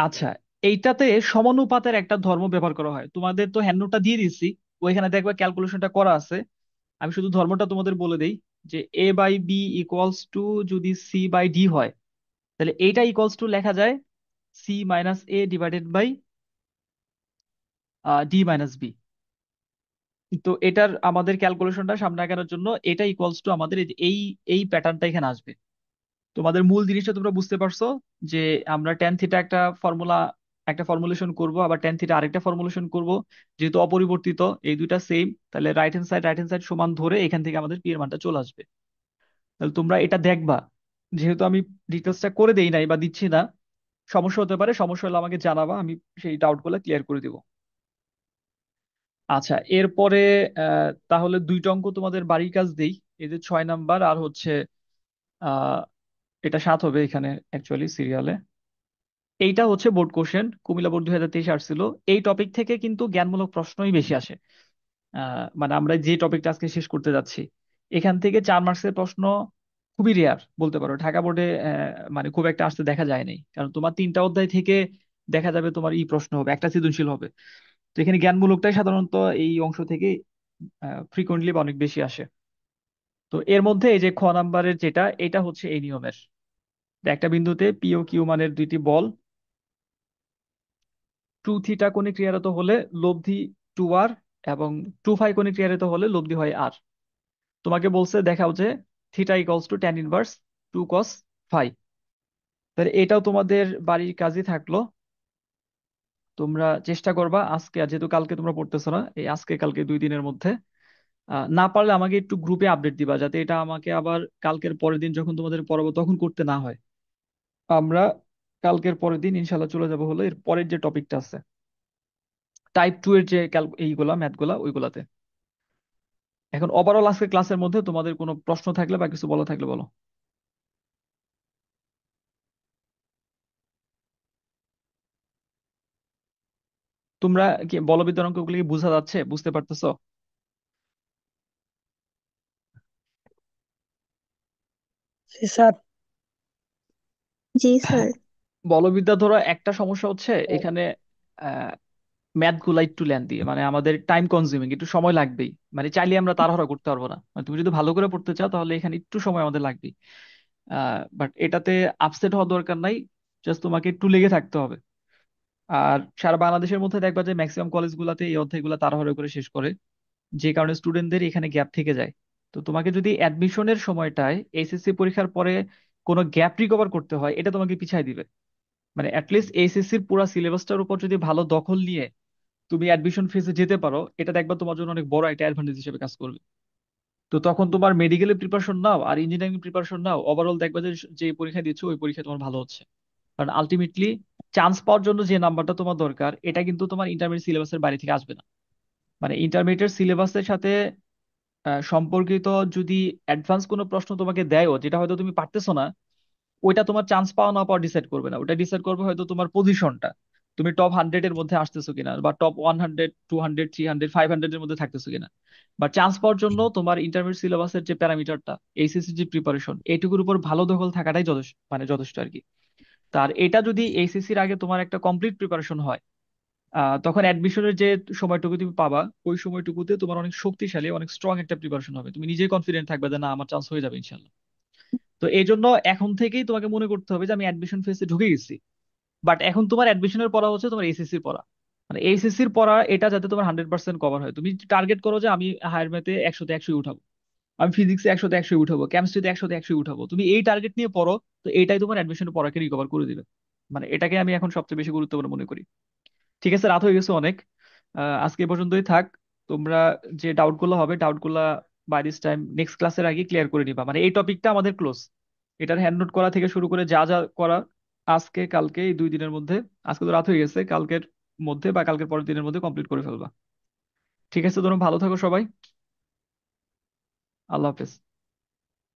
আচ্ছা, এইটাতে সমানুপাতের একটা ধর্ম ব্যবহার করা হয়, তোমাদের তো হ্যান্ডনোটটা দিয়ে দিচ্ছি, ওইখানে দেখবা ক্যালকুলেশনটা করা আছে। আমি শুধু ধর্মটা তোমাদের বলে দেই, যে A by B equals to যদি সি বাই ডি হয়, তাহলে এইটা ইকুয়ালস টু লেখা যায় C minus A divided by D minus B. তো এটার আমাদের ক্যালকুলেশনটা সামনে আগানোর জন্য এটা ইকুয়ালস টু আমাদের এই যে এই প্যাটার্নটা এখানে আসবে। তোমাদের মূল জিনিসটা তোমরা বুঝতে পারছো, যে আমরা ট্যান থিটা একটা ফর্মুলেশন করব, আবার ট্যান থিটা আরেকটা ফর্মুলেশন করব। যেহেতু অপরিবর্তিত, এই দুইটা সেম, তাহলে রাইট হ্যান্ড সাইড সমান ধরে এখান থেকে আমাদের পি এর মানটা চলে আসবে। তাহলে তোমরা এটা দেখবা, যেহেতু আমি ডিটেলসটা করে দেই নাই বা দিচ্ছি না, সমস্যা হতে পারে, সমস্যা হলে আমাকে জানাবা, আমি সেই ডাউট গুলো ক্লিয়ার করে দিব। আচ্ছা, এরপরে তাহলে 2টা অঙ্ক তোমাদের বাড়ির কাজ দেই। এই যে 6 নাম্বার আর হচ্ছে আহ এটা 7 হবে এখানে অ্যাকচুয়ালি সিরিয়ালে। এইটা হচ্ছে বোর্ড কোশ্চেন, কুমিল্লা বোর্ড 2023 আসছিল। এই টপিক থেকে কিন্তু জ্ঞানমূলক প্রশ্নই বেশি আসে। মানে আমরা যে টপিকটা আজকে শেষ করতে যাচ্ছি, এখান থেকে 4 মার্কসের প্রশ্ন খুবই রেয়ার বলতে পারো, ঢাকা বোর্ডে মানে খুব একটা আসতে দেখা যায় নাই। কারণ তোমার 3টা অধ্যায় থেকে দেখা যাবে তোমার এই প্রশ্ন হবে, একটা সৃজনশীল হবে। তো এখানে জ্ঞানমূলকটাই সাধারণত এই অংশ থেকে ফ্রিকোয়েন্টলি বা অনেক বেশি আসে। তো এর মধ্যে এই যে 9 নাম্বারের যেটা, এটা হচ্ছে এই নিয়মের, যে একটা বিন্দুতে পি ও কিউ মানের দুইটি বল টু থিটা কোণে ক্রিয়ারত হলে লব্ধি টু আর, এবং টু ফাই কোণে ক্রিয়ারত হলে লব্ধি হয় আর। তোমাকে বলছে দেখাও যে theta equals to tan inverse two cos phi. তাহলে এটাও তোমাদের বাড়ির কাজই থাকলো। তোমরা চেষ্টা করবা আজকে, আর যেহেতু কালকে তোমরা পড়তেছো না, এই আজকে কালকে 2 দিনের মধ্যে না পারলে আমাকে একটু গ্রুপে আপডেট দিবা, যাতে এটা আমাকে আবার কালকের পরের দিন যখন তোমাদের পড়াবো তখন করতে না হয়। আমরা কালকের পরের দিন ইনশাল্লাহ চলে যাব হলো এর পরের যে টপিকটা আছে, টাইপ 2 এর যে এইগুলা ম্যাথগুলা ওইগুলাতে। এখন ওভারঅল আজকে ক্লাসের মধ্যে তোমাদের কোনো প্রশ্ন থাকলে বা কিছু বলা থাকলে বলো। তোমরা কি বলবিদ্যার অঙ্কগুলো কি বোঝা যাচ্ছে, বুঝতে পারতেছো? জি স্যার। জি স্যার। বলবিদ্যা ধরো একটা সমস্যা হচ্ছে এখানে ম্যাথ গুলা একটু লেন্দি, মানে আমাদের টাইম কনজিউমিং, একটু সময় লাগবেই। মানে চাইলে আমরা তাড়াহুড়া করতে পারবো না, মানে তুমি যদি ভালো করে পড়তে চাও তাহলে এখানে একটু সময় আমাদের লাগবেই। বাট এটাতে আপসেট হওয়ার দরকার নাই, জাস্ট তোমাকে একটু লেগে থাকতে হবে। আর সারা বাংলাদেশের মধ্যে দেখবা যে ম্যাক্সিমাম কলেজগুলোতে এই অধ্যায়গুলো তাড়াহুড়ো করে শেষ করে, যে কারণে স্টুডেন্টদের এখানে গ্যাপ থেকে যায়। তো তোমাকে যদি অ্যাডমিশনের সময়টায় এইচএসসি পরীক্ষার পরে কোনো গ্যাপ রিকভার করতে হয়, এটা তোমাকে পিছায় দিবে। মানে অ্যাটলিস্ট এইচএসসির পুরো সিলেবাসটার উপর যদি ভালো দখল নিয়ে তুমি অ্যাডমিশন ফেজে যেতে পারো, এটা দেখবা তোমার জন্য অনেক বড় একটা অ্যাডভান্টেজ হিসেবে কাজ করবে। তো তখন তোমার মেডিকেলের প্রিপারেশন নাও আর ইঞ্জিনিয়ারিং প্রিপারেশন নাও, ওভারঅল দেখবা যে যে পরীক্ষা দিচ্ছ ওই পরীক্ষা তোমার ভালো হচ্ছে। কারণ আলটিমেটলি চান্স পাওয়ার জন্য যে নাম্বারটা তোমার দরকার, এটা কিন্তু তোমার ইন্টারমিডিয়েট সিলেবাসের বাইরে থেকে আসবে না। মানে ইন্টারমিডিয়েট সিলেবাসের সাথে সম্পর্কিত যদি অ্যাডভান্স কোনো প্রশ্ন তোমাকে দেয়ও, যেটা হয়তো তুমি পারতেছো না, ওইটা তোমার চান্স পাওয়া না পাওয়া ডিসাইড করবে না। ওটা ডিসাইড করবে হয়তো তোমার পজিশনটা, তুমি টপ 100 এর মধ্যে আসতেছো কিনা, বা টপ 100, 200, 300, 500 এর মধ্যে থাকতেছো কিনা। বা চান্স পাওয়ার জন্য তোমার ইন্টারমিডিয়েট সিলেবাসের যে প্যারামিটারটা, এইচএসসি যে প্রিপারেশন, এইটুকুর উপর ভালো দখল থাকাটাই যথেষ্ট, মানে যথেষ্ট আর কি। তার এটা যদি এইচএসসির আগে তোমার একটা কমপ্লিট প্রিপারেশন হয়, তখন অ্যাডমিশনের যে সময়টুকু তুমি পাবা, ওই সময়টুকুতে তোমার অনেক শক্তিশালী, অনেক স্ট্রং একটা প্রিপারেশন হবে। তুমি নিজেই কনফিডেন্ট থাকবে যে না, আমার চান্স হয়ে যাবে ইনশাল্লাহ। তো এই জন্য এখন থেকেই তোমাকে মনে করতে হবে যে আমি অ্যাডমিশন ফেজে ঢুকে গেছি। বাট এখন তোমার অ্যাডমিশনের পড়া হচ্ছে তোমার এইচএসসির পড়া। মানে এইচএসসির পড়া এটা যাতে তোমার 100% কভার হয়। তুমি টার্গেট করো যে আমি হায়ার ম্যাথে 100-তে 100 উঠাবো, আমি ফিজিক্সে 100-তে 100 উঠাবো, কেমিস্ট্রিতে 100-তে 100 উঠাবো। তুমি এই টার্গেট নিয়ে পড়ো, তো এটাই তোমার অ্যাডমিশনের পড়াকে রিকভার করে দিবে। মানে এটাকে আমি এখন সবচেয়ে বেশি গুরুত্বপূর্ণ মনে করি। ঠিক আছে, রাত হয়ে গেছে অনেক, আজকে এ পর্যন্তই থাক। তোমরা যে ডাউট গুলো হবে, ডাউট গুলা বাই দিস টাইম নেক্সট ক্লাসের আগে ক্লিয়ার করে নিবা। মানে এই টপিকটা আমাদের ক্লোজ, এটার হ্যান্ড নোট করা থেকে শুরু করে যা যা করা, আজকে কালকে এই 2 দিনের মধ্যে, আজকে তো রাত হয়ে গেছে, কালকের মধ্যে বা কালকের পরের দিনের মধ্যে কমপ্লিট করে ফেলবা। ঠিক আছে, তোমরা ভালো থাকো সবাই। আল্লাহ হাফেজ।